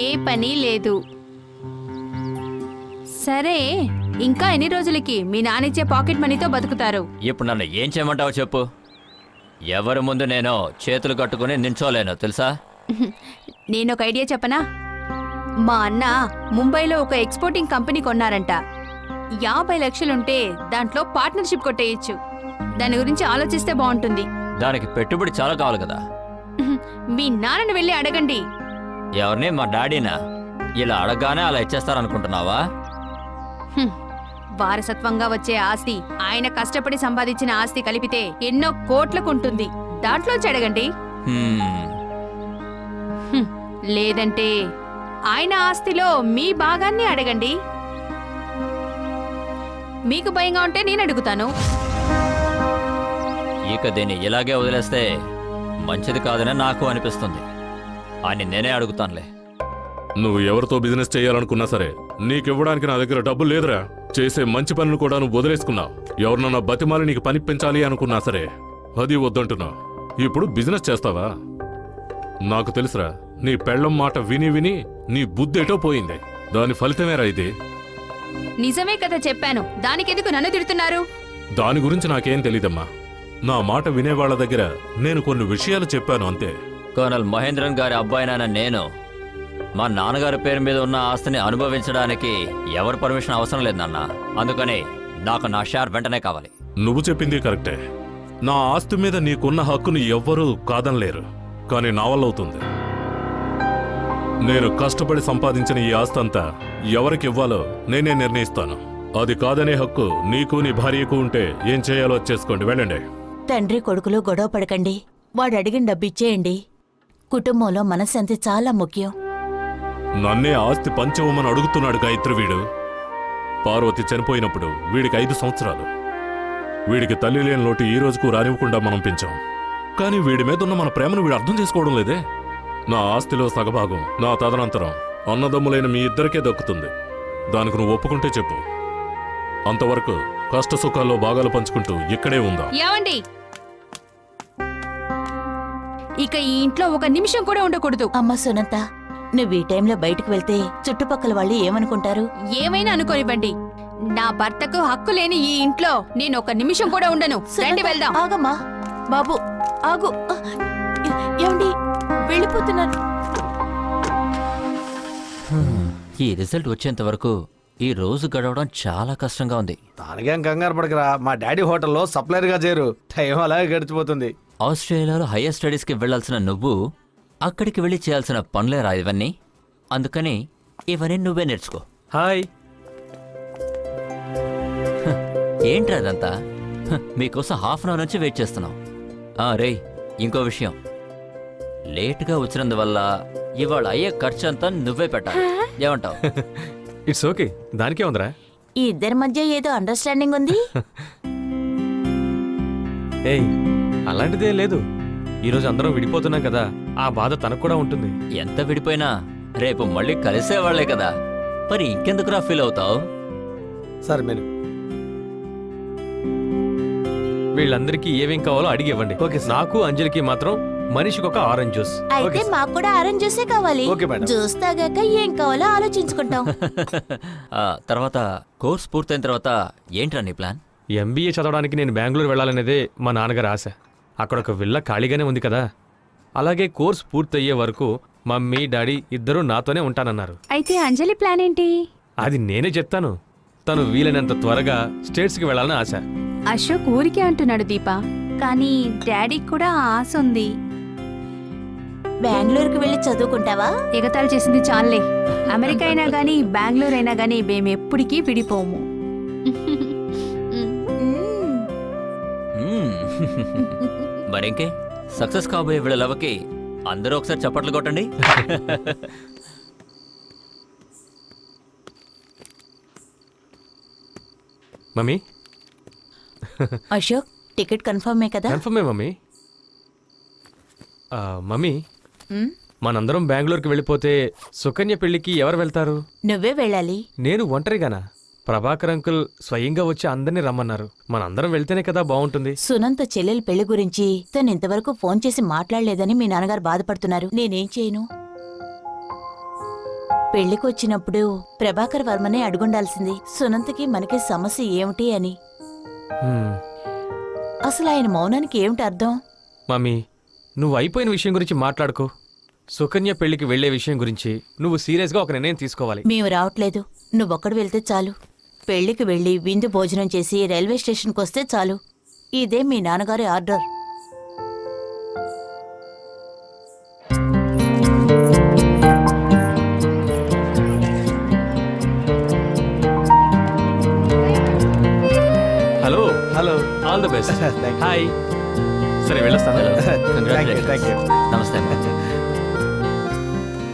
ఏ పని లేదు. సరే, ఇంకా ఎన్ని రోజులకి మీ నానిచ్చే పాకెట్ మనీతో బతుకుతారు? ఇప్పుడు నన్ను ఏం చేయమంటావో చెప్పు. ఎవరి ముందు నేను చేతులు కట్టుకుని నించోలేను తెలుసా? నేను ఒక ఐడియా చెప్పనా? మా అన్న ముంబైలో ఒక ఎక్స్పోర్టింగ్ కంపెనీ కొన్నారంట. 50 లక్షలుంటే దాంట్లో పార్ట్నర్షిప్ కొట్టేయచ్చు. దాని గురించి ఆలోచిస్తే బాగుంటుంది. దానికి పెట్టుబడి చాలా కావాలి కదా. మీ నాన్నని వెళ్ళి అడగండి. ఎవరిని? మా డాడీనా? ఇలా అడగగానే అలా ఇచ్చేస్తారనుకుంటున్నావా? వారసత్వంగా వచ్చే ఆస్తి, ఆయన కష్టపడి సంపాదించిన ఆస్తి కలిపితే ఎన్నో కోట్లకుంటుంది. దాంట్లోంచి అడగండి. లేదంటే ఆయన ఆస్తిలో మీ భాగాన్ని అడగండి. మీకు భయంగా ఉంటే నేను అడుగుతాను. ఇక దీన్ని ఇలాగే వదిలేస్తే మంచిది కాదని నాకు అనిపిస్తుంది. అని నేనే అడుగుతానులే. నువ్వు ఎవరితో బిజినెస్ చేయాలనుకున్నా సరే నీకివ్వడానికి నా దగ్గర డబ్బులు లేదురా. చేసే మంచి పనులు కూడా నువ్వు వదిలేసుకున్నావు. ఎవరినన్నా బతిమాలి నీకు పని పెంచాలి అనుకున్నా సరే అది వద్దంటున్నావు. ఇప్పుడు బిజినెస్ చేస్తావా? నాకు తెలుసురా, నీ పెళ్ళం మాట విని విని నీ బుద్ధేటో పోయింది. దాని ఫలితమేరా ఇది. నిజమే కదా చెప్పాను. దానికెందుకు నన్ను తిడుతున్నారు? దాని గురించి నాకేం తెలీదమ్మా. నా మాట వినేవాళ్ల దగ్గర నేను కొన్ని విషయాలు చెప్పాను అంతే. కర్నల్ మహేంద్రన్ గారి అబ్బాయినైనా నేను మా నాన్నగారి పేరు మీద ఉన్న ఆస్తిని అనుభవించడానికి ఎవరి పర్మిషన్ అవసరం లేదు నాన్న. అందుకని నాకు నా షేర్ వెంటనే కావాలి. నువ్వు చెప్పింది కరెక్టే. నా ఆస్తి మీద నీకున్న హక్కుని ఎవ్వరూ కాదనలేరు. కానీ నా వల్ల అవుతుంది. నేను కష్టపడి సంపాదించిన ఈ ఆస్తి అంతా ఎవరికి ఇవ్వాలో నేనే నిర్ణయిస్తాను. అది కాదనే హక్కు నీకు నీ భార్యకు ఉంటే ఏం చేయాలో చేసుకోండి, వెళ్ళండి. తండ్రి కొడుకులు గొడవ పడకండి. వాడు అడిగిన డబ్బు ఇచ్చేయండి. కుటుంబంలో మనశ్శాంతి చాలా ముఖ్యం. నన్నే ఆస్తి పంచవమని అడుగుతున్నాడు గాయత్రి వీడు. పార్వతి చనిపోయినప్పుడు వీడికి 5 సంవత్సరాలు. వీడికి తల్లి లేని లోటు ఈ రోజుకు రానివ్వకుండా మనం పెంచాం. కానీ వీడి మీద ఉన్న మన ప్రేమను వీడు అర్థం చేసుకోవడం లేదే. నా ఆస్తిలో సగభాగం నా తదనంతరం అన్నదమ్ములైన మీ ఇద్దరికే దక్కుతుంది. దానికి నువ్వు ఒప్పుకుంటే చెప్పు. అంతవరకు కష్ట సుఖాల్లో భాగాలు పంచుకుంటూ ఇక్కడే ఉందా? ఏమండి, ఇక ఈ ఇంట్లో ఒక నిమిషం కూడా ఉండకూడదు. అమ్మ సునంత, నువ్వు ఈ టైంలో బయటకు వెళ్తే చుట్టుపక్కల వాళ్ళు ఏమనుకుంటారు? ఏమైనా అనుకోనివ్వండి. నా భర్తకు హక్కు లేని ఈ ఇంట్లో నేను ఒక నిమిషం కూడా ఉండను. రండి వెళ్దాం. ఆగమ్మా బాబు, ఆగు. ఏమండి, వెళ్ళిపోతున్నారు. ఈ రిజల్ట్ వచ్చేంత వరకు ఈ రోజు గడవడం చాలా కష్టంగా ఉంది. దానికేం కంగారు పడకరా. మా డాడీ హోటల్లో సప్లైర్గా చేరు. టైం అలాగే గడిచిపోతుంది. ఆస్ట్రేలియాలో హైయర్ స్టడీస్కి వెళ్లాల్సిన నువ్వు అక్కడికి వెళ్ళి చేయాల్సిన పనులేరా ఇవన్నీ? అందుకని ఇవన్నీ నువ్వే నేర్చుకో. హాయ్. ఏంట్రా అదంతా? మీకోసం హాఫ్ అన్ అవర్ నుంచి వెయిట్ చేస్తున్నాం. రేయ్, ఇంకో విషయం, లేటుగా వచ్చినందువల్ల ఇవాళ అయ్యే ఖర్చు అంతా నువ్వే పెట్టాలి. ఏమంటావు? It's okay. దానికే ఉందిరా. ఈ ఇద్దరి మధ్య ఏదో అండర్స్టాండింగ్ ఉంది. ఏయ్, అలాంటిదే లేదు. ఈరోజు అందరం విడిపోతున్నాం కదా, ఆ బాధ తనకు కూడా ఉంటుంది. ఎంత విడిపోయినా రేపు మళ్ళీ కలిసేవాళ్లే కదా. మరి ఇంకెందుకురా ఫీల్ అవుతావు? సరే మీరు వీళ్ళందరికీ ఏమేం కావాలో అడిగి ఇవ్వండి. ఓకే. నాకు అంజలికి మాత్రం మనిషికి ఒక ఆరెంజ్ జ్యూస్. అయితే మాకు కూడా ఆరెంజ్ జ్యూసే కావాలి. Okay madam. జ్యూస్ తాగాక ఏం కావాలో ఆలోచించుకుంటాం. తర్వాత కోర్స్ పూర్తయిన తర్వాత ఏంట్రా నీ ప్లాన్? ఎంబీఏ చదవడానికి నేను బెంగళూరు వెళ్ళాలనేదే మా నాన్నగారి ఆశ. అక్కడ ఒక విల్ల ఖాళీగానే ఉంది కదా. అలాగే కోర్స్ పూర్తయ్యే వరకు మమ్మీ డాడీ ఇద్దరూ నాతోనే ఉంటానన్నారు. అయితే అంజలి ప్లాన్ ఏంటి? అది నేనే చెప్తాను. తను వీలైనంత త్వరగా స్టేట్స్కి వెళ్ళాలని ఆశ. అశోక్ ఊరికే అంటున్నాడు దీప, కానీ డాడీకి కూడా ఆశ ఉంది. బెంగళూరుకి వెళ్ళి చదువుకుంటావా? ఎగతాళి చేసింది చాలే. అమెరికా అయినా గానీ బెంగళూరు అయినా గానీ మేమెప్పటికీ విడిపోము. మరింకే సక్సెస్ కాబోయే వీళ్ళ లవ్కి అందరూ ఒకసారి చప్పట్లు కొట్టండి. మమ్మీ అశోక్, టికెట్ కన్ఫర్మే కదా? కన్ఫర్మే మమ్మీ. మమ్మీ, ఉమ్, మనందరం బెంగళూరుకి వెళ్ళిపోతే సుకన్య పెళ్లికి ఎవరు వెళ్తారు? నువ్వే వెళ్ళాలి. నేను ఒంటరిగానా? ప్రభాకర్ అంకుల్ స్వయంగా వచ్చి అందరినీ రమ్మన్నారు. మనందరం వెళ్తేనే కదా బాగుంటుంది. సునంత చెల్లెలి పెళ్లి గురించి తను ఇంతవరకు ఫోన్ చేసి మాట్లాడలేదని మీ నాన్నగారు బాధపడుతున్నారు. నేనేం చేయను? పెళ్లికి వచ్చినప్పుడు ప్రభాకర్ వర్మనే అడుగుండాల్సింది, సునంతకి మనకి సమస్య ఏమిటి అని. హ్మ్. అసలు ఆయన మౌనానికి ఏమిటి అర్థం? మమ్మీ, నువ్వు అయిపోయిన విషయం గురించి మాట్లాడుకో. సుకన్య పెళ్లికి వెళ్లే విషయం గురించి నువ్వు సీరియస్గా ఒక నిర్ణయం తీసుకోవాలి. మేము రావట్లేదు, నువ్వొక్కడు వెళ్తే చాలు. పెళ్లికి వెళ్ళి విందు భోజనం చేసి రైల్వే స్టేషన్కి వస్తే చాలు. ఇదే మీ నాన్నగారి order. Hello hello. All the best. Thank you. Hi. సరే వెళ్ళొస్తాను. Thank you. నమస్తే అమ్మా.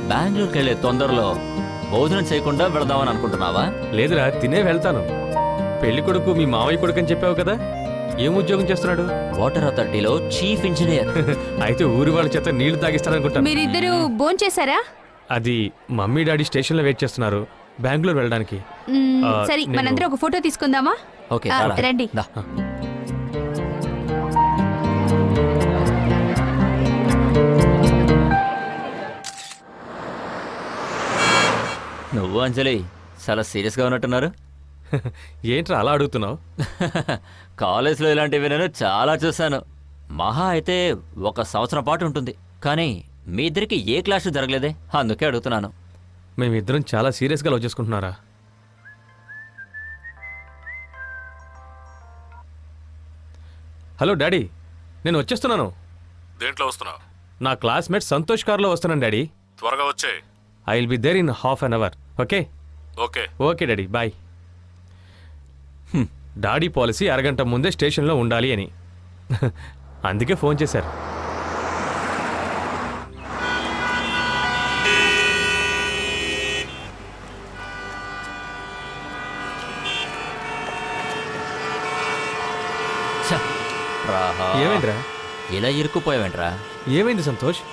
బెంగళూరుకి వెళ్ళే తొందరలో భోజనం చేయకుండా వెళదామని అనుకుంటున్నావా? లేదురా, తినే వెళ్తాను. పెళ్లి కొడుకు మీ మావయ్య కొడుకు అని చెప్పావు కదా. ఏం ఉద్యోగం చేస్తున్నాడు? వాటర్ అథారిటీలో చీఫ్ ఇంజనీర్. అయితే ఊరి వాళ్ళ చేత నీళ్లు తాగిస్తారనుకుంటాను. మీరిద్దరూ భోంచేశారా? అది మమ్మీ డాడీ స్టేషన్లో వెయిట్ చేస్తున్నారు బెంగళూరు వెళ్ళడానికి. సరే, నేను- మనందరం ఒక ఫోటో తీసుకుందామా? ఓకే ఆ, రారా. రండి. దా. నువ్వు అంజలి చాలా సీరియస్గా ఉన్నట్టున్నారు. ఏంట్రా అలా అడుగుతున్నావు? కాలేజ్లో ఇలాంటివి నేను చాలా చూశాను. మహా అయితే 1 సంవత్సరం పాటు ఉంటుంది. కానీ మీ ఇద్దరికి ఏ క్లాసు జరగలేదే, అందుకే అడుగుతున్నాను. మేమిద్దరం చాలా సీరియస్గా లవ్ చేసుకుంటున్నారా? హలో డాడీ, నేను వచ్చేస్తున్నాను. దేంట్లో వస్తున్నావు? నా క్లాస్మేట్ సంతోష్ కార్లో వస్తున్నాను డాడీ. త్వరగా వచ్చే. I will be there in half an hour. Okay okay. Okay daddy, bye. Daddy పాలసీ అరగంట ముందే స్టేషన్లో ఉండాలి అని. అందుకే ఫోన్ చేశారు. ఛ, రాహా. ఏమైందిరా? ఇలా ఇరుక్కుపోయావేంట్రా? ఏమైంది సంతోష్?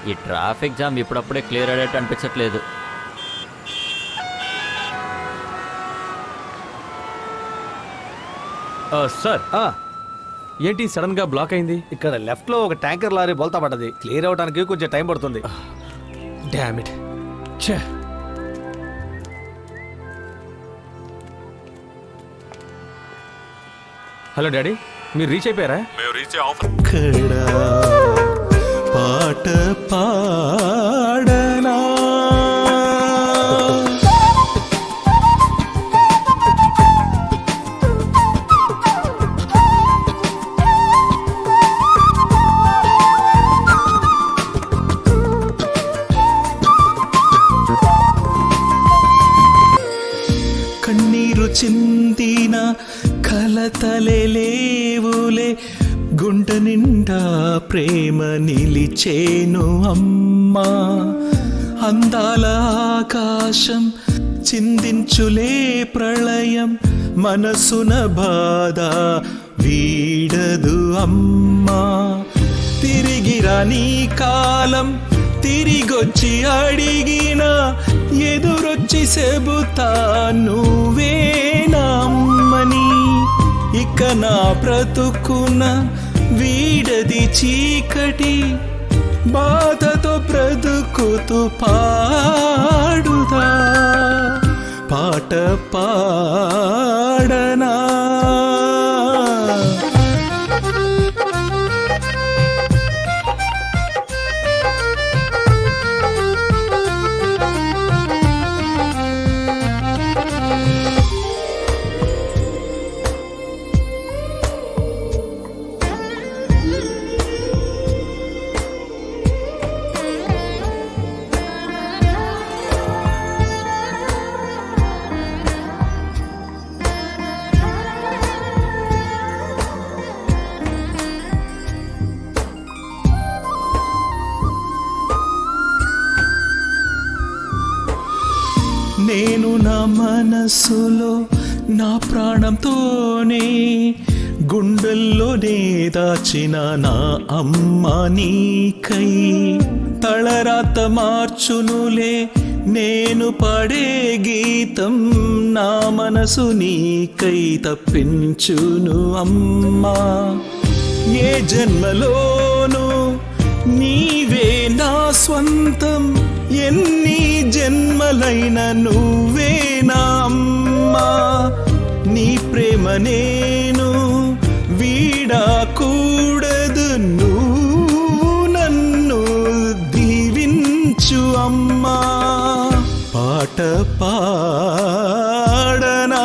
ఈ ట్రాఫిక్ జామ్ ఇప్పుడప్పుడే క్లియర్ అయ్యేట్టు అనిపించట్లేదు. సార్, ఏంటి సడన్ గా బ్లాక్ అయింది? ఇక్కడ లెఫ్ట్ లో ఒక ట్యాంకర్ లారీ బోల్తా పడ్డది. క్లియర్ అవడానికి కొంచెం టైం పడుతుంది. Damn it. ఛే. హలో డాడీ, మీరు రీచ్ అయిపోయారా? మేము రీచ్ ఆఫ్. పాట పాడనా కన్నీరు చిందిన కలతలే లేవులే, గుంట నిండా ప్రేమ నిలిచేను అమ్మా. అందాల ఆకాశం చిందించులే ప్రళయం, మనసున బాధ వీడదు అమ్మా. తిరిగిరా నీ కాలం, తిరిగొచ్చి అడిగిన ఎదురొచ్చి చెబుతా నువ్వే నా అమ్మని. ఇక నా బ్రతుకున వీడది చీకటి బాధతో బ్రతుకుతూ పాడుదా పాట పాడనా నేను నా మనసులో నా ప్రాణంతోనే గుండెల్లోనే దాచిన నా అమ్మ నీకై తళరాత మార్చునులే నేను పాడే గీతం నా మనసు నీకై తప్పించును అమ్మా ఏ జన్మలోనూ నీవే నా స్వంతం ఎన్ని జన్మలైన నువ్వే నా అమ్మా నీ ప్రేమ నేను వీడకూడదు నువ్వు నన్ను దీవించు అమ్మా పాట పాడనా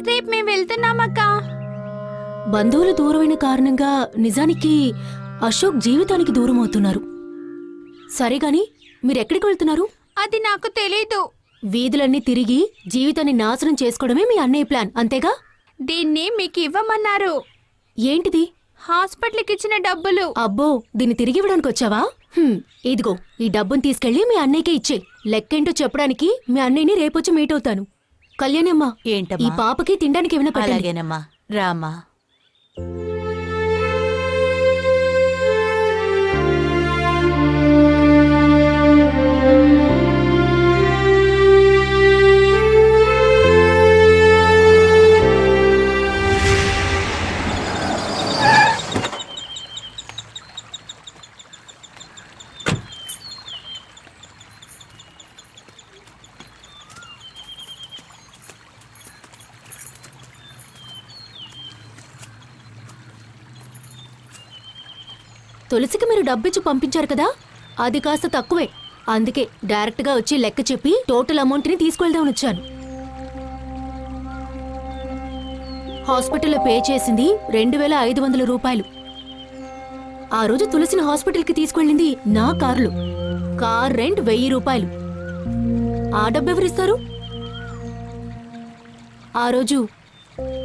రేపు మేము వెళ్తున్నామక్క. బంధువులు దూరమైన కారణంగా నిజానికి అశోక్ జీవితానికి దూరం అవుతున్నారు. సరేగాని మీరెక్కడికి వెళ్తున్నారు? అది నాకు తెలీదు. వీధులన్నీ తిరిగి జీవితాన్ని నాశనం చేసుకోవడమే మీ అన్నయ్య ప్లాన్, అంతేగా? దీన్ని మీకు ఇవ్వమన్నారు. ఏంటిది? హాస్పిటల్కి ఇచ్చిన డబ్బులు. అబ్బో, దీన్ని తిరిగి ఇవ్వడానికి వచ్చావా? ఇదిగో ఈ డబ్బుని తీసుకెళ్లి మీ అన్నయ్యకే ఇచ్చే. లెక్కేంటో చెప్పడానికి మీ అన్నయ్యని రేపొచ్చి మీట్ అవుతాను. కళ్యాణమ్మా, ఏంటమ్మా? ఈ పాపకి తినడానికి ఏమైనా పెట్టండి. అలాగేనమ్మా, రామ్మా. తులసికి మీరు డబ్బిచ్చి పంపించారు కదా, అది కాస్త తక్కువే. అందుకే డైరెక్ట్గా వచ్చి లెక్క చెప్పి టోటల్ అమౌంట్ని తీసుకెళ్దామని వచ్చాను. హాస్పిటల్లో పే చేసింది 2500 రూపాయలు. ఆ రోజు తులసిని హాస్పిటల్కి తీసుకెళ్ళింది నా కారులో. కార్ రెంట్ 1000 రూపాయలు. ఆ డబ్బెవరిస్తారు? ఆ రోజు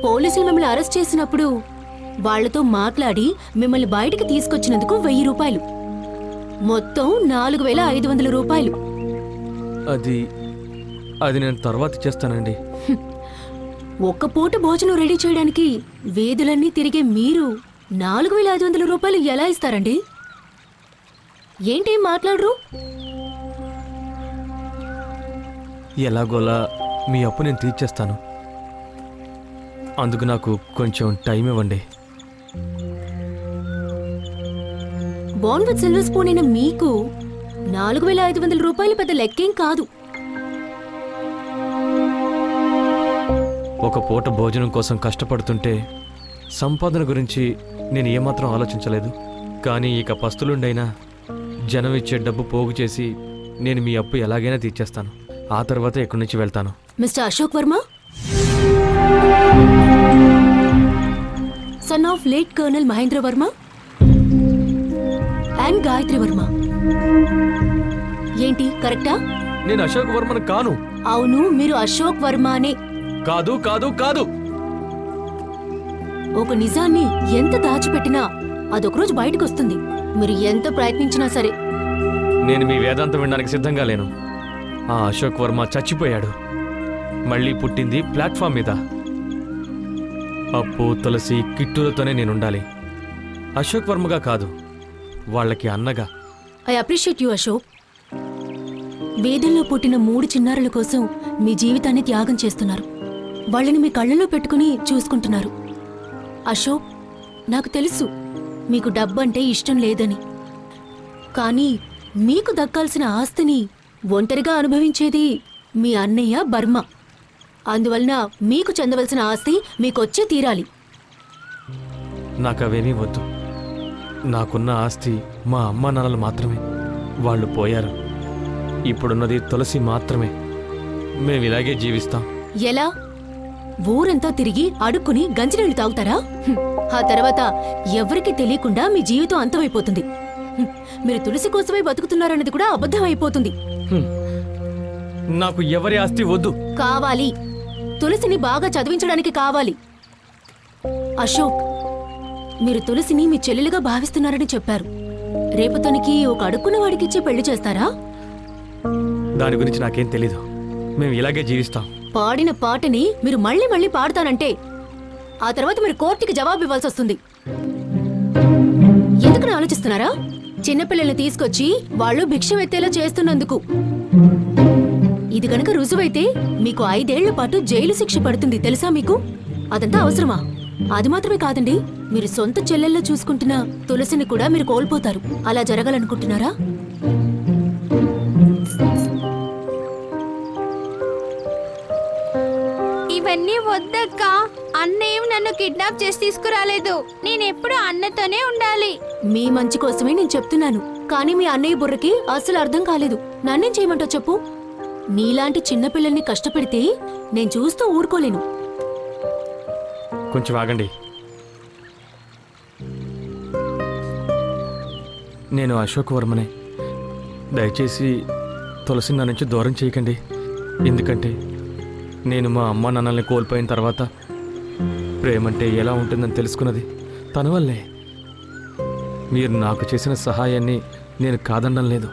పోలీసులు మిమ్మల్ని అరెస్ట్ చేసినప్పుడు వాళ్లతో మాట్లాడి మిమ్మల్ని బయటికి తీసుకొచ్చినందుకు 1000 రూపాయలు. మొత్తం 4500 రూపాయలు. అది నేను తర్వాత చేస్తానండి. ఒక్క పూట భోజనం రెడీ చేయడానికి వీధులన్నీ తిరిగే మీరు 4500 రూపాయలు ఎలా ఇస్తారండి? ఏంటి మాట్లాడరు? ఎలాగోలా మీ అప్పు నేను తీర్చేస్తాను. అందుకు నాకు కొంచెం టైం ఇవ్వండి. బాండ్ విత్ సిల్వర్ స్పూన్ అయిన మీకు 4500 రూపాయలు పెద్ద లెక్కేం కాదు. ఒక పూట భోజనం కోసం కష్టపడుతుంటే సంపాదన గురించి నేను ఏమాత్రం ఆలోచించలేదు. కానీ ఇక పస్తులుండైనా జనం ఇచ్చే డబ్బు పోగు చేసి నేను మీ అప్పు ఎలాగైనా తీర్చేస్తాను. ఆ తర్వాత ఇక్కడి నుంచి వెళ్తాను. Mister Ashok Varma, son of late colonel Mahendra Varma and Gayatri Varma. ఏంటి కరెక్టా? నేను అశోక్ వర్మను కాను. అవును, మీరు అశోక్ వర్మనే. కాదు కాదు కాదు. ఒక నిజాన్ని ఎంత దాచిపెట్టినా అదొకరోజు బయటకు వస్తుంది. మీరు ఎంత ప్రయత్నించినా సరే. నేను మీ వేదాంతం వినడానికి సిద్ధంగా లేను. ఆ అశోక్ వర్మ చచ్చిపోయాడు. మళ్ళీ పుట్టింది ప్లాట్ఫామ్ మీద. అప్పు, తులసి, కిట్టూలతోనే నేనుండాలి. అశోక్ వర్మగా కాదు, వాళ్ళకి అన్నగా. I appreciate you Ashok. వేదల్లో పుట్టిన 3 చిన్నారుల కోసం మీ జీవితాన్ని త్యాగం చేస్తున్నారు. వాళ్ళని మీ కళ్ళలో పెట్టుకుని చూసుకుంటున్నారు. అశోక్, నాకు తెలుసు మీకు డబ్బంటే ఇష్టం లేదని. కానీ మీకు దక్కాల్సిన ఆస్తిని ఒంటరిగా అనుభవించేది మీ అన్నయ్య బర్మ. అందువలన మీకు చెందవలసిన ఆస్తి మీకొచ్చే తీరాలి. నాకవేమీ వద్దు. నాకున్న ఆస్తి మా అమ్మా నాన్నలు మాత్రమే. వాళ్ళు పోయారు. ఇప్పుడున్నది తులసి మాత్రమే. మేమిలాగే జీవిస్తాం. ఎలా? ఊరంతా తిరిగి అడుక్కుని గంజినీళ్లు తాగుతారా? ఆ తర్వాత ఎవరికీ తెలియకుండా మీ జీవితం అంతమైపోతుంది. మీరు తులసి కోసమే బతుకుతున్నారన్నది కూడా అబద్ధం అయిపోతుంది. నాకు ఎవరి ఆస్తి వద్దు. కావాలి. తులసిని బాగా చదివించడానికి కావాలి. అశోక్, మీరు తులసిని మీ చెల్లెలుగా భావిస్తున్నారని చెప్పారు. రేపు తనకి ఒక అడుక్కున్న వాడికిచ్చి పెళ్లి చేస్తారా? దాని గురించి నాకేం తెలీదు. మేము ఇలాగే జీవిస్తాం. పాడిన పాటని మీరు మళ్ళీ మళ్ళీ పాడతానంటే ఆ తర్వాత మీరు కోర్టుకి జవాబు ఇవ్వాల్సి వస్తుంది. ఎందుకని ఆలోచిస్తున్నారా? చిన్నపిల్లల్ని తీసుకొచ్చి వాళ్ళు భిక్ష ఎత్తేలా చేస్తున్నందుకు. ఇది గనక రుజువైతే మీకు 5 ఏళ్ల పాటు జైలు శిక్ష పడుతుంది. తెలుసా మీకు? అదంతా అవసరమా? అది మాత్రమే కాదండి, మీరు సొంత చెల్లెల్లో చూసుకుంటున్న తులసిని కూడా మీరు కోల్పోతారు. అలా జరగాలనుకుంటున్నారా? ఇవన్నీ వద్దక్క. అన్నయ్య నన్ను కిడ్నాప్ చేసి తీసుకురాలేదు. నేనెప్పుడు అన్నతోనే ఉండాలి. మీ మంచి కోసమే నేను చెప్తున్నాను. కానీ మీ అన్నయ్య బుర్రకి అసలు అర్థం కాలేదు. నన్నేం చేయమంటావు చెప్పు? నీలాంటి చిన్నపిల్లల్ని కష్టపెడితే నేను చూస్తూ ఊరుకోలేను. కొంచెం ఆగండి. నేను అశోక్ వర్మనే. దయచేసి తులసి నా నుంచి దూరం చేయకండి. ఎందుకంటే నేను మా అమ్మ నాన్నల్ని కోల్పోయిన తర్వాత ప్రేమంటే ఎలా ఉంటుందని తెలుసుకున్నది తన వల్లే. మీరు నాకు చేసిన సహాయాన్ని నేను కాదనడం లేదు.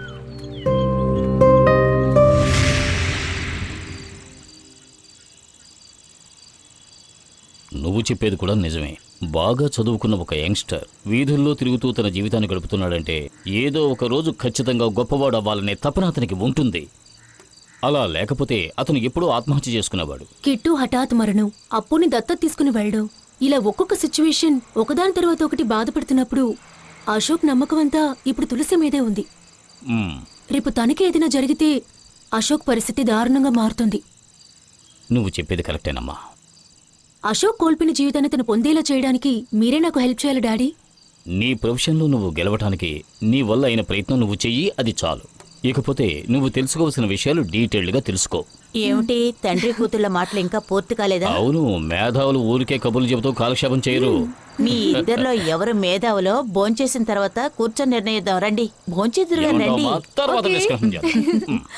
నువ్వు చెప్పేది కూడా నిజమే. బాగా చదువుకున్న ఒక యంగ్స్టర్ వీధుల్లో తిరుగుతూ తన జీవితాన్ని గడుపుతున్నాడంటే ఏదో ఒక రోజు ఖచ్చితంగా గొప్పవాడు అవ్వాలనే తపన అతనికి ఉంటుంది. అలా లేకపోతే అతను ఎప్పుడూ ఆత్మహత్య చేసుకునేవాడు. కిట్టు హఠాత్ మరణం, అప్పుని దత్తత తీసుకుని వెళ్ళడం, ఇలా ఒక్కొక్క సిచ్యువేషన్ ఒకదాని తర్వాత ఒకటి బాధపడుతున్నప్పుడు అశోక్ నమ్మకం అంతా ఇప్పుడు తులసి మీదే ఉంది. రేపు తనకి ఏదైనా జరిగితే అశోక్ పరిస్థితి దారుణంగా మారుతుంది. నువ్వు చెప్పేది కరెక్టేనమ్మా. అశోక్ కోల్పోయిన జీవితాన్ని తను పొందేలా చేయడానికి మీరే నాకు హెల్ప్ చేయాలి డాడీ. నీ ప్రొఫెషన్లో నువ్వు గెలవటానికి నీ వల్ల అయిన ప్రయత్నం నువ్వు చెయ్యి, అది చాలు. ఇకపోతే నువ్వు తెలుసుకోవాల్సిన విషయాలు డీటెయిల్డ్గా తెలుసుకో. ఏమిటి తండ్రి కూతుళ్ళ మాటలు ఇంకా పూర్తి కాలేదా? అవును, మేధావులు ఊరికే కబుర్లు చెబుతూ కాలక్షేపం చేయరు. మీ ఇద్దరిలో ఎవరు మేధావులో భోంచేసిన తర్వాత కూర్చొని నిర్ణయిద్దాం. రండి, భోంచేదురుగా రండి. ఏమంటావమ్మా? తర్వాత డిస్కషన్ చేద్దాం.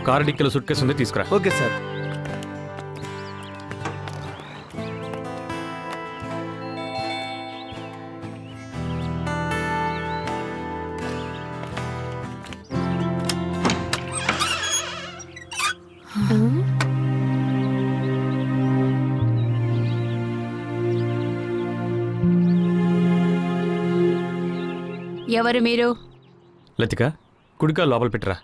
కారు డిక్కీలో సూట్ కేసు ఉంది, తీసుకురా. Okay sir. ఎవరు మీరు? లతిక, కుడికా లోపల పెట్టరా.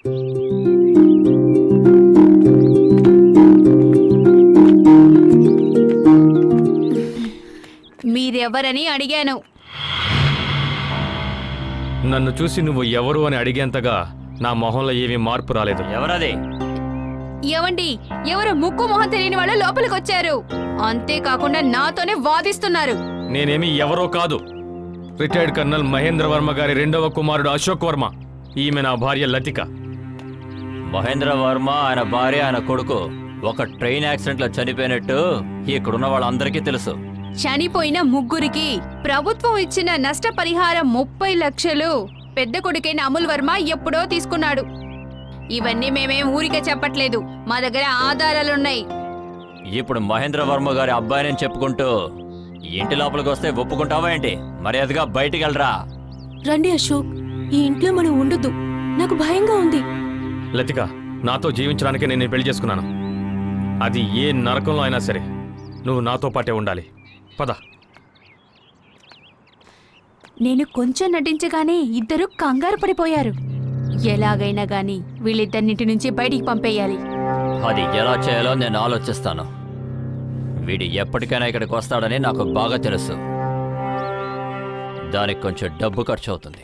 మీరెవరని అడిగాను. నన్ను చూసి నువ్వు ఎవరు అని అడిగేంతగా నా మొహంలో ఏమీ మార్పు రాలేదు. ఎవరది? ఏవండి, ఎవరు ముక్కు మొహం తెలియని వాళ్ళు లోపలికి వచ్చారు. అంతేకాకుండా నాతోనే వాదిస్తున్నారు. నేనేమి ఎవరో కాదు. రిటైర్డ్ కర్నల్ మహేంద్ర వర్మ గారి 2వ కుమారుడు అశోక్ వర్మ. ఈమె నా భార్య లతిక. మహేంద్ర వర్మ, ఆయన భార్య, ఆయన కొడుకు ఒక ట్రైన్ యాక్సిడెంట్ లో చనిపోయినట్టు ఇక్కడున్న వాళ్ళందరికీ తెలుసు. చనిపోయిన ముగ్గురికి ప్రభుత్వం ఇచ్చిన నష్టపరిహారం 30 లక్షలు పెద్ద కొడుకైన అమూల్ వర్మ ఎప్పుడో తీసుకున్నాడు. ఇవన్నీ మేమేం ఊరికే చెప్పట్లేదు, మా దగ్గర ఆధారాలున్నాయి. ఇప్పుడు మహేంద్ర వర్మ గారి అబ్బాయిని చెప్పుకుంటూ ఇంటి లోపలికి వస్తే ఒప్పుకుంటావా ఏంటి? మర్యాదగా బయటికి వెళ్ళరా. రండి అశోక్, ఈ ఇంట్లో మనం ఉండొద్దు, నాకు భయంగా ఉంది. లతిక, నాతో జీవించడానికి నేను పెళ్లి చేసుకున్నాను. అది ఏ నరకంలో అయినా సరే నువ్వు నాతో పాటే ఉండాలి. పద. నేను కొంచెం నటించగానే ఇద్దరు కంగారు పడిపోయారు. ఎలాగైనా గాని వీళ్ళిద్దరినింటి నుంచి బయటికి పంపేయాలి. అది ఎలా చేయాలో నేను ఆలోచిస్తాను. వీడు ఎప్పటికైనా ఇక్కడికి వస్తాడని నాకు బాగా తెలుసు. దానికి కొంచెం డబ్బు ఖర్చు అవుతుంది.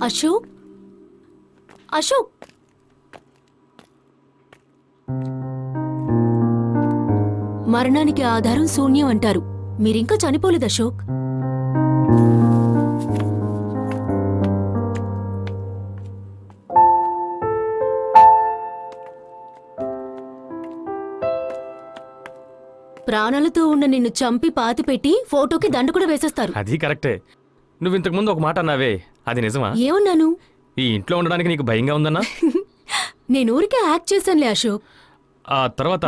అశోక్, అశోక్, మరణానికి ఆధారం శూన్యం అంటారు. మీరింకా చనిపోలేదు అశోక్. ప్రాణాలతో ఉన్న నిన్ను చంపి పాతిపెట్టి ఫోటోకి దండ కూడా వేసేస్తారు. అది కరెక్టే. నువ్వు ఇంతకు ముందు ఒక మాట అన్నావే, అది నిజమా? ఏమన్నాను? ఈ ఇంట్లో ఉండడానికి నీకు భయంగా ఉందన్నా? నేను ఊరికే యాక్ట్ చేశానులే అశోక్. ఆ తర్వాత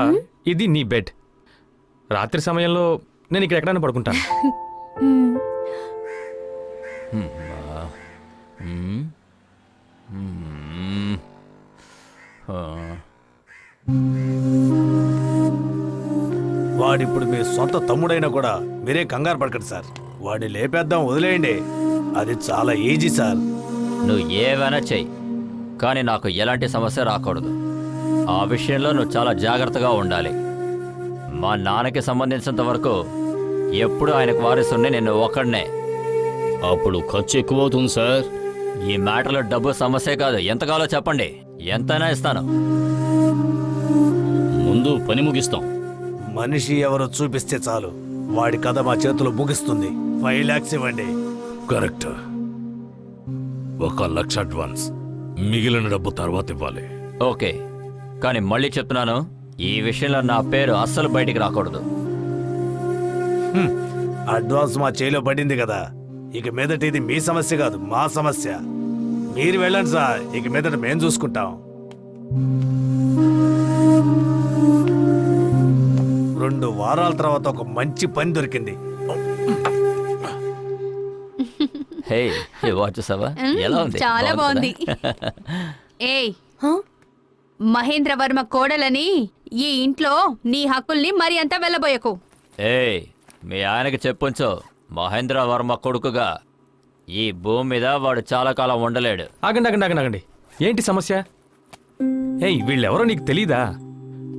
ఇది నీ బెడ్. రాత్రి సమయంలో నేను ఇక్కడ ఎక్కడైనా పడుకుంటాను. వాడిప్పుడు మీ సొంత తమ్ముడైనా కూడా మీరే కంగారు పడకండి సార్. వాడిని లేపేద్దాం, వదిలేయండి. అది చాలా ఈజీ సార్. నువ్వు ఏవైనా చెయ్యి, కానీ నాకు ఎలాంటి సమస్య రాకూడదు. ఆ విషయంలో నువ్వు చాలా జాగ్రత్తగా ఉండాలి. మా నాన్నకి సంబంధించినంత వరకు ఎప్పుడు ఆయనకు వారిస్తుండే నేను ఒక్కడనే. అప్పుడు ఖర్చు ఎక్కువ అవుతుంది సార్. ఈ మ్యాటర్లో డబ్బు సమస్య కాదు. ఎంత కావాలో చెప్పండి, ఎంతైనా ఇస్తాను. ముందు పని ముగిస్తాం. మనిషి ఎవరో చూపిస్తే చాలు, వాడి కథ మా చేతిలో ముగిస్తుంది. 5 lakhs ఇవ్వండి. కరెక్ట్. 1 లక్ష అడ్వాన్స్, మిగిలిన డబ్బు తర్వాత ఇవ్వాలి. ఓకే, కానీ మళ్ళీ చెప్తున్నాను, ఈ విషయంలో నా పేరు అస్సలు బయటికి రాకూడదు. అడ్వాన్స్ మా చేతిలో పడింది కదా, ఇక మీదట ఇది మీ సమస్య కాదు, మా సమస్య. మీరు వెళ్ళండి సార్, ఇక మీదట మేం చూసుకుంటాం. 2 వారాల తర్వాత ఒక మంచి పని దొరికింది. హే, వాచ్ చూసావా? ఎలా ఉంది? చాలా బాగుంది. ఏయ్, హా? మహేంద్ర వర్మ కోడలని ఈ ఇంట్లో నీ హక్కుల్ని మరి అంతా వెళ్ళబోయకు. ఏయ్, మీ ఆయనకి చెప్పుంచో, మహేంద్ర వర్మ కొడుకుగా ఈ భూమి మీద వాడు చాలా కాలం ఉండలేడు. ఆగండి ఆగండి ఆగండి ఆగండి. ఏంటి సమస్య? ఏయ్, వీళ్ళెవరో నీకు తెలీదా?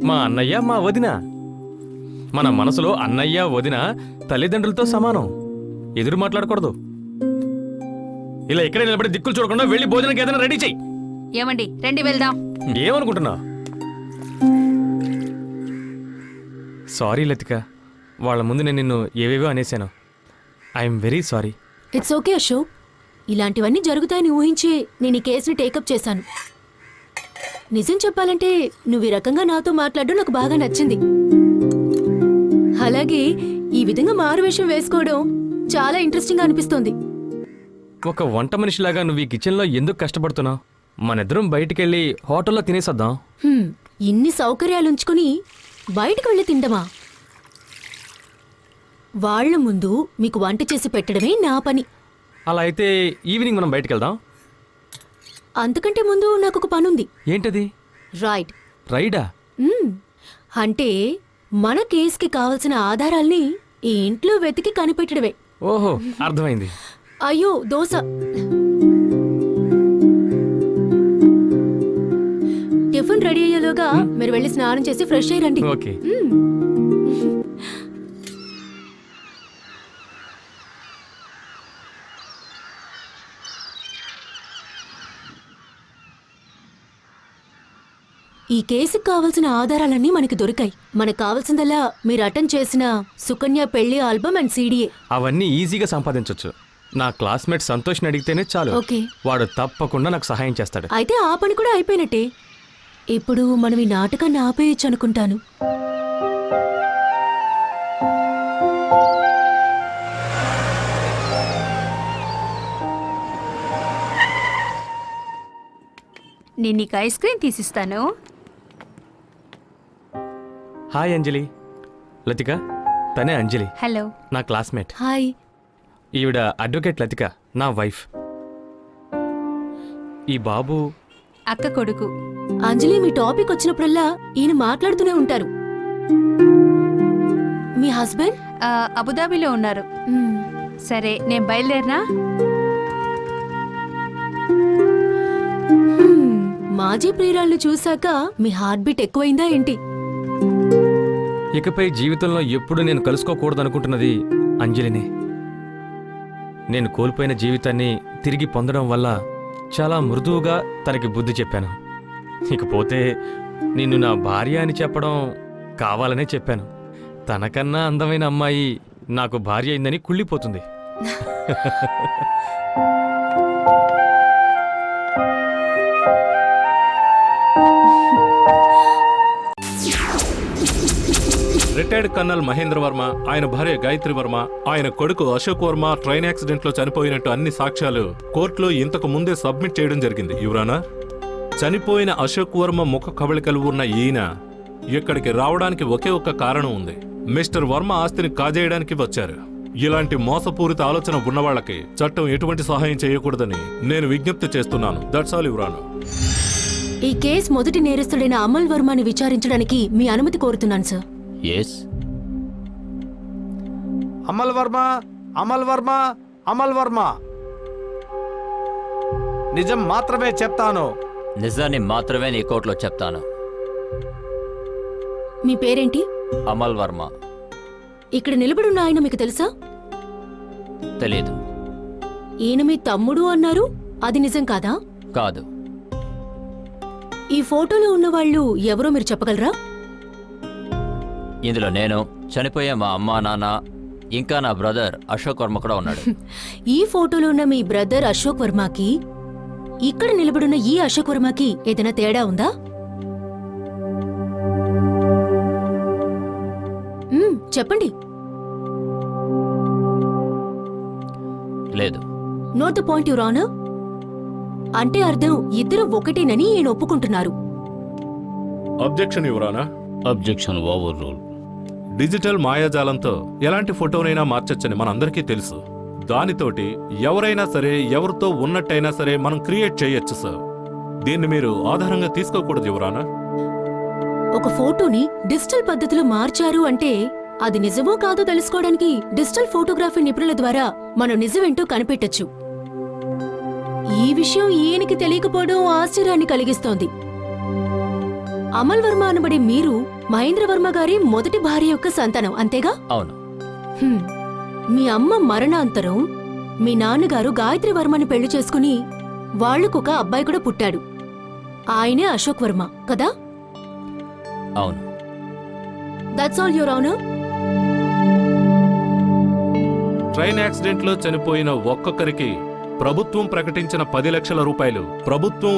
మా అన్నయ్య, మా వదిన. మన మనసులో అన్నయ్య వదిన తల్లిదండ్రులతో సమానం. ఎదురు మాట్లాడకూడదు. ఇలా ఇక్కడే నిలబడి దిక్కులు చూడకుండా వెళ్ళి భోజనానికి ఏదైనా రెడీ చెయ్యి. ఏమండి, రండి వెళ్దాం. ఏమనుకుంటున్నా? సారీ లతిక, వాళ్ళ ముందు నేను నిన్ను ఏవేవో అనేశాను. I'm very sorry. It's okay Ashok, ఇలాంటివన్నీ జరుగుతాయని ఊహించి నేను ఈ కేసుని టేకప్ చేశాను. నిజం చెప్పాలంటే నువ్వు ఈ రకంగా నాతో మాట్లాడడం నాకు బాగా నచ్చింది. అలాగే ఈ విధంగా మారువేషం వేసుకోవడం చాలా ఇంట్రెస్టింగ్ గా అనిపిస్తోంది. ఒక వంట మనిషిలాగా నువ్వు ఈ కిచెన్లో ఎందుకు కష్టపడుతున్నావు? మనిద్దరం బయటికెళ్ళి హోటల్లో తినేసొద్దాం. ఇన్ని సౌకర్యాలు ఉంచుకుని బయటకు వెళ్ళి తిండమా? వాళ్ల ముందు మీకు వంట చేసి పెట్టడమే నా పని. అలా అయితే ఈవినింగ్ మనం బయటికెళ్దాం. అంతకంటే ముందు నాకు ఒక పనుంది. ఏంటది? రైట్. రైడా? అంటే మన కేసుకి కావలసిన ఆధారాల్ని ఈ ఇంట్లో వెతికి కనిపెట్టడమే. ఓహో, అర్థమైంది. అయ్యో, దోశ. టిఫిన్ రెడీ అయ్యేలోగా మీరు వెళ్ళి స్నానం చేసి ఫ్రెష్ అయ్యి రండి. ఓకే. ఈ కేసుకు కావాల్సిన ఆధారాలన్నీ మనకి దొరికాయి. మనకు కావాల్సిందల్లా మీరు అటెండ్ చేసిన సుకన్య పెళ్లి ఆల్బమ్ అండ్ సీడీఏ. అవన్నీ ఈజీగా సంపాదించవచ్చు. నా క్లాస్మేట్ సంతోష్ని అడిగితేనే చాలు, ఓకే. వాడు తప్పకుండా నాకు సహాయం చేస్తాడు. అయితే ఆ పని కూడా అయిపోయినట్టే. ఇప్పుడు మనం ఈ నాటకాన్ని ఆపేయచ్చు అనుకుంటాను. నేను నీకు ఐస్ క్రీమ్ తీసిస్తాను. హాయ్ అంజలి. లతిక, తనే అంజలి, హలో. నా క్లాస్మేట్. హాయ్. ఈవిడ అడ్వకేట్ లతిక, నా వైఫ్. ఈ బాబు అక్క కొడుకు. అంజలి, మీ టాపిక్ వచ్చినప్పుడల్లా ఈయన మాట్లాడుతూనే ఉంటారు. మీ హస్బెండ్? అబుదాబిలో ఉన్నారు. సరే, నేను బయలుదేరినా? మాజీ ప్రియురాళ్ళు చూశాక మీ హార్ట్ బీట్ ఎక్కువైందా ఏంటి? ఇకపై జీవితంలో ఎప్పుడు నేను కలుసుకోకూడదనుకుంటున్నది అంజలినే. నేను కోల్పోయిన జీవితాన్ని తిరిగి పొందడం వల్ల చాలా మృదువుగా తనకి బుద్ధి చెప్పాను. ఇకపోతే నిన్ను నా భార్య అని చెప్పడం కావాలనే చెప్పాను. తనకన్నా అందమైన అమ్మాయి నాకు భార్య అయిందని కుళ్ళిపోతుంది. రిటైర్డ్ కర్నల్ మహేంద్ర వర్మ, ఆయన భార్య గాయత్రి వర్మ, ఆయన కొడుకు అశోక్ వర్మ ట్రైన్ యాక్సిడెంట్ లో చనిపోయినట్టు అన్ని సాక్ష్యాలు కోర్టులో ఇంతకు ముందే సబ్మిట్ చేయడం జరిగింది. యువరానా, చనిపోయిన అశోక్ వర్మ ముఖ కవళికలు ఉన్న ఈయన ఇక్కడికి రావడానికి ఒకే ఒక్క కారణం ఉంది. మిస్టర్ వర్మ ఆస్తిని కాజేయడానికి వచ్చారు. ఇలాంటి మోసపూరిత ఆలోచన ఉన్నవాళ్లకి చట్టం ఎటువంటి సహాయం చేయకూడదని నేను విజ్ఞప్తి చేస్తున్నాను. That's all your honour. ఈ కేసు మొదటి నేరస్తుడైన అమల్ వర్మని విచారించడానికి మీ అనుమతి కోరుతున్నాను సార్. ఎస్. అమల్ వర్మ, అమల్ వర్మ, అమల్ వర్మ, నిజం మాత్రమే చెప్తాను. నిజాన్ని మాత్రమే నీ కోర్టులో చెప్తాను. మీ పేరేంటి? అమల్ వర్మ. ఇక్కడ నిలబడున్న ఆయన మీకు తెలుసా? తెలీదు. ఈయన మీ తమ్ముడు అన్నారు, అది నిజం కాదా? కాదు. ఈ ఫోటోలో ఉన్నవాళ్ళు ఎవరో మీరు చెప్పగలరా? ఇందులో నేను, చనిపోయే మా అమ్మా నాన్న, ఇంకా నా బ్రదర్ అశోక్ వర్మ కూడా ఉన్నాడు. ఈ ఫోటోలో ఉన్న మీ బ్రదర్ అశోక్ వర్మకి, ఇక్కడ నిలబడున్న ఈ అశోక్ వర్మకి ఏదైనా తేడా ఉందా? చెప్పండి. లేదు. Note the point your honour. అంటే అర్థం ఇద్దరు ఒకటేనని ఈయన ఒప్పుకుంటున్నారు. Objection your honour. Objection over rule. Digital మాయాజాలంతో ఎలాంటి ఫోటోనైనా మార్చొచ్చని మనందరికీ తెలుసు. దానితోటి ఎవరైనా సరే, ఎవరితో ఉన్నట్టయినా సరే మనం క్రియేట్ చేయొచ్చు సార్. దీన్ని మీరు ఆధారంగా తీసుకోకూడదు యువరానా. ఒక ఫోటోని డిజిటల్ పద్ధతిలో మార్చారు అంటే అది నిజమో కాదో తెలుసుకోవడానికి డిజిటల్ ఫోటోగ్రఫీ నిపుణుల ద్వారా మనం నిజమేంటో కనిపెట్టొచ్చు. ఈ విషయం ఈయనకి తెలియకపోవడం ఆశ్చర్యాన్ని కలిగిస్తోంది. అమల్ వర్మ అనబడే మీరు మహేంద్ర వర్మ గారి మొదటి భార్య యొక్క సంతానం, అంతేగా? అవును. మీ అమ్మ మరణాంతరం మీ నాన్నగారు గాయత్రి వర్మని పెళ్లి చేసుకుని వాళ్లకొక అబ్బాయి కూడా పుట్టాడు. ఆయనే అశోక్ వర్మ కదా? అవును. That's all your honour. Train accident లో చనిపోయిన ఒక్కొక్కరికి ప్రభుత్వం ప్రకటించిన 10 లక్షల రూపాయలు ప్రభుత్వం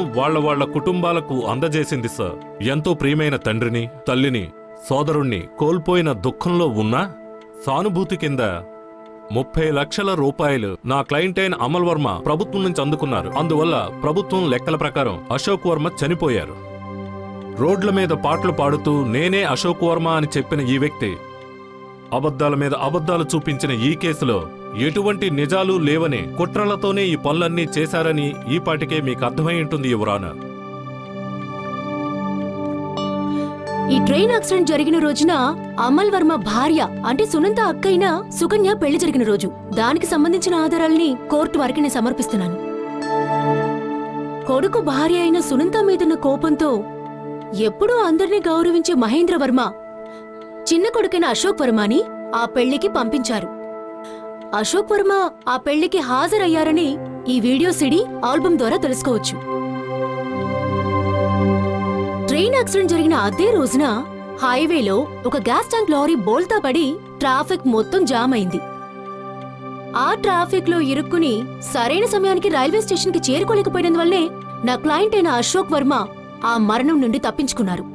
వాళ్ళ కుటుంబాలకు అందజేసింది సార్. ఎంతో ప్రియమైన తండ్రిని, తల్లిని, సోదరుణ్ణి కోల్పోయిన దుఃఖంలో ఉన్నా సానుభూతి కింద 30 లక్షల రూపాయలు నా క్లయింట్ అయిన అమల్ వర్మ ప్రభుత్వం నుంచి అందుకున్నారు. అందువల్ల ప్రభుత్వం లెక్కల ప్రకారం అశోక్ వర్మ చనిపోయారు. రోడ్ల మీద పాటలు పాడుతూ నేనే అశోక్ వర్మ అని చెప్పిన ఈ వ్యక్తి అబద్ధాల మీద అబద్ధాలు చూపించిన ఈ కేసులో ఎటువంటి నిజాలు లేవని, కుట్రలతోనే ఈ పనులన్నీ చేశారని ఈ పాటికే మీకు అర్థమై ఉంటుంది యువరానా. ఈ ట్రైన్ యాక్సిడెంట్ జరిగిన రోజున అమల్ వర్మ భార్య అంటే సునంద అక్కైన సుకన్య పెళ్లి జరిగిన రోజు. దానికి సంబంధించిన ఆధారాల్ని కోర్టు వారికి నేను సమర్పిస్తున్నాను. కొడుకు భార్య అయిన సునంద మీదున్న కోపంతో ఎప్పుడూ అందరినీ గౌరవించే మహేంద్ర వర్మ చిన్న కొడుకైన అశోక్ వర్మని ఆ పెళ్లికి పంపించారు. అశోక్ వర్మ ఆ పెళ్లికి హాజరయ్యారని ఈ వీడియో సిడీ ఆల్బమ్ ద్వారా తెలుసుకోవచ్చు. ట్రైన్ యాక్సిడెంట్ జరిగిన అదే రోజున హైవేలో ఒక గ్యాస్ ట్యాంక్ లారీ బోల్తా పడి ట్రాఫిక్ మొత్తం జామ్ అయింది. ఆ ట్రాఫిక్ లో ఇరుక్కుని సరైన సమయానికి రైల్వే స్టేషన్ కి చేరుకోలేకపోయినందువల్లే నా క్లయింట్ అయిన అశోక్ వర్మ ఆ మరణం నుండి తప్పించుకున్నారు.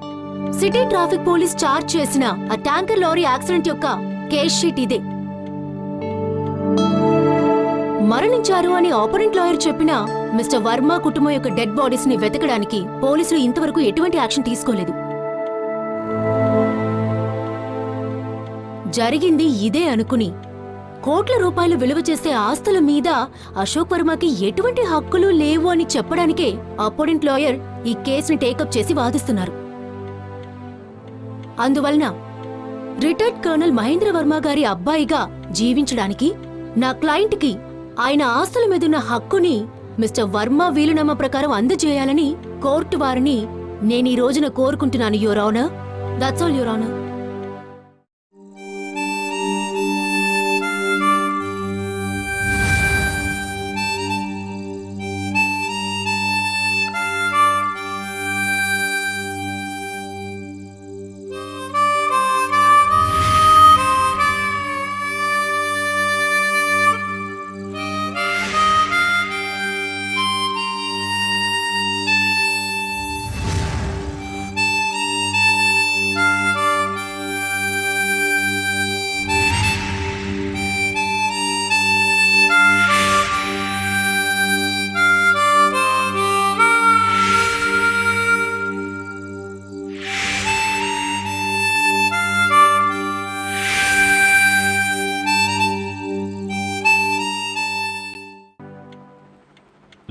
సిటీ ట్రాఫిక్ పోలీస్ చార్జ్ చేసిన ఆ ట్యాంకర్ లారీ యాక్సిడెంట్ యొక్క కేస్ షీట్ ఇదే. మరణించారు అని ఆపరెంట్ లాయర్ చెప్పిన మిస్టర్ వర్మ కుటుంబం యొక్క డెడ్ బాడీస్ ని వెతకడానికి పోలీసులు ఇంతవరకు ఎటువంటి యాక్షన్ తీసుకోలేదు. జరిగింది ఇదే అనుకుని కోట్ల రూపాయలు విలువ చేసే ఆస్తుల మీద అశోక్ వర్మకి ఎటువంటి హక్కులు లేవు అని చెప్పడానికే అపోనెంట్ లాయర్ ఈ కేసుని టేకప్ చేసి వాదిస్తున్నారు. అందువలన రిటైర్డ్ కర్నల్ మహేంద్ర వర్మ గారి అబ్బాయిగా జీవించడానికి నా క్లయింట్ కి ఆయన ఆస్తుల మీదున్న హక్కుని మిస్టర్ వర్మ వీలునామా ప్రకారం అందజేయాలని కోర్టు వారిని నేను ఈ రోజున కోరుకుంటున్నాను, your honour. That's all, your honour.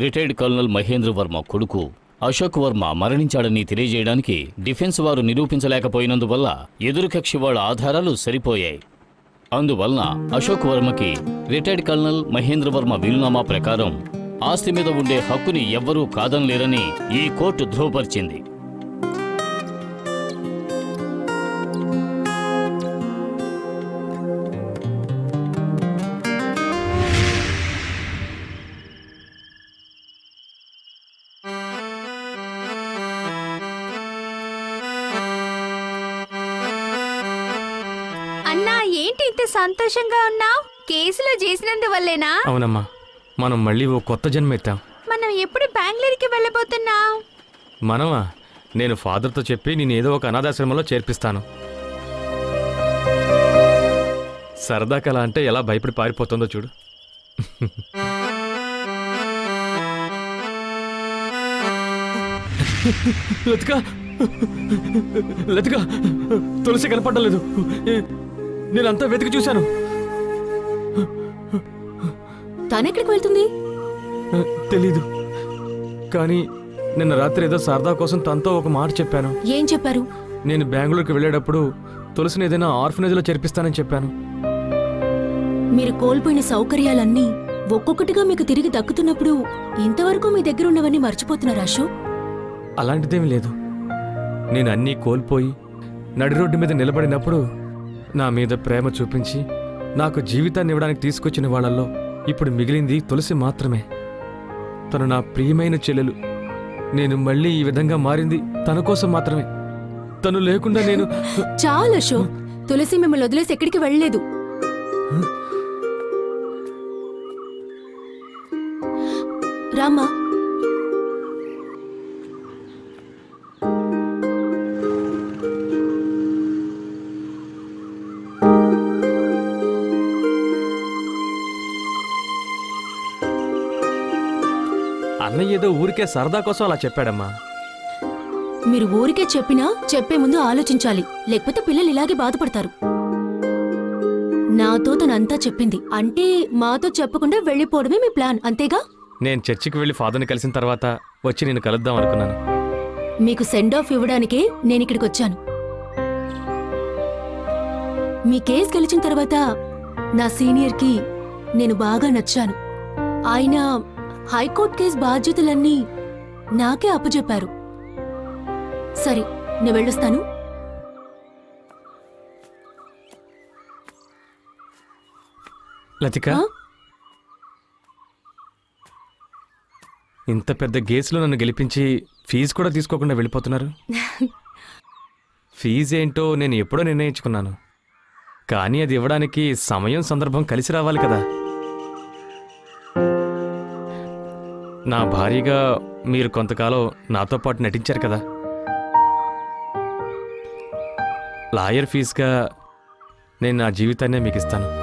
Retired colonel Mahendra Varma కొడుకు అశోక్ వర్మ మరణించాడని తెలియజేయడానికి డిఫెన్స్ వారు నిరూపించలేకపోయినందువల్ల ఎదురుకక్షి వాళ్ళ ఆధారాలు సరిపోయాయి. అందువలన అశోక్ వర్మకి రిటైర్డ్ కల్నల్ మహేంద్ర వర్మ వీలునామా ప్రకారం ఆస్తి మీద ఉండే హక్కుని ఎవ్వరూ కాదనలేరని ఈ కోర్టు ధృవపరిచింది. అన్నా, ఏంటి ఇంత సంతోషంగా ఉన్నావు? కేసులో చేసినందువల్లేనా? అవునమ్మా, మనం మళ్ళీ ఓ కొత్త జన్మ ఎత్తాం. మనం ఎప్పుడు బెంగళూరుకి వెళ్ళబోతున్నాం? మనమా? నేను ఫాదర్తో చెప్పి నేను ఏదో ఒక అనాథాశ్రమంలో చేర్పిస్తాను. సరదా కళ అంటే ఎలా భయపడి పారిపోతుందో చూడు. లతిక, లతిక, తులసి కనపడలేదు. నేనంతా వెతికి చూశాను. తనెక్కడికి వెళ్తుంది? తెలీదు, కానీ నిన్న రాత్రి ఏదో సరదా కోసం తనతో ఒక మాట చెప్పాను. ఏం చెప్పారు? నేను బెంగళూరుకి వెళ్ళేటప్పుడు తులసిని ఏదైనా ఆర్ఫనేజ్లో చేర్పిస్తానని చెప్పాను. మీరు కోల్పోయిన సౌకర్యాలన్నీ ఒక్కొక్కటిగా మీకు తిరిగి దక్కుతున్నప్పుడు ఇంతవరకు మీ దగ్గర ఉన్నవన్నీ మర్చిపోతున్నారా అశోక్? అలాంటిదేమీ లేదు. నేను అన్నీ కోల్పోయి నడి రోడ్డు మీద నిలబడినప్పుడు నా మీద ప్రేమ చూపించి నాకు జీవితాన్ని ఇవ్వడానికి తీసుకొచ్చిన వాళ్ళల్లో ఇప్పుడు మిగిలింది తులసి మాత్రమే. తను నా ప్రియమైన చెల్లెలు. నేను మళ్ళీ ఈ విధంగా మారింది తన కోసం మాత్రమే. తను లేకుండా నేను... చాలు అశోక్, తులసి మిమ్మల్ని వదిలేసి ఎక్కడికి వెళ్ళలేదు. రామ్మా. అన్నయ్య ఏదో ఊరికే సరదా కోసం అలా చెప్పాడమ్మా. మీరు ఊరికే చెప్పినా చెప్పే ముందు ఆలోచించాలి, లేకపోతే పిల్లలు ఇలాగే బాధపడతారు. నాతో తనంతా చెప్పింది అంటే మాతో చెప్పకుండా వెళ్ళిపోవడమే మీ ప్లాన్, అంతేగా? నేను చర్చికి వెళ్ళి ఫాదర్ని కలిసిన తర్వాత వచ్చి నేను కలుద్దాం అనుకున్నాను. మీకు సెండ్ ఆఫ్ ఇవ్వడానికే నేనిక్కడికి వచ్చాను. మీ కేసు గెలిచిన తర్వాత నా సీనియర్కి నేను బాగా నచ్చాను. ఆయన హైకోర్టు కేసు బాధ్యతలన్నీ నాకే అప్పచెప్పారు. సరే, నేను వెళ్ళొస్తాను. లతిక, ఇంత పెద్ద కేసులో నన్ను గెలిపించి ఫీజు కూడా తీసుకోకుండా వెళ్ళిపోతున్నారు. ఫీజేంటో నేను ఎప్పుడో నిర్ణయించుకున్నాను. కానీ అది ఇవ్వడానికి సమయం సందర్భం కలిసి రావాలి కదా. నా భార్యగా మీరు కొంతకాలం నాతో పాటు నటించారు కదా. లాయర్ ఫీజుగా నేను నా జీవితాన్నే మీకు ఇస్తాను.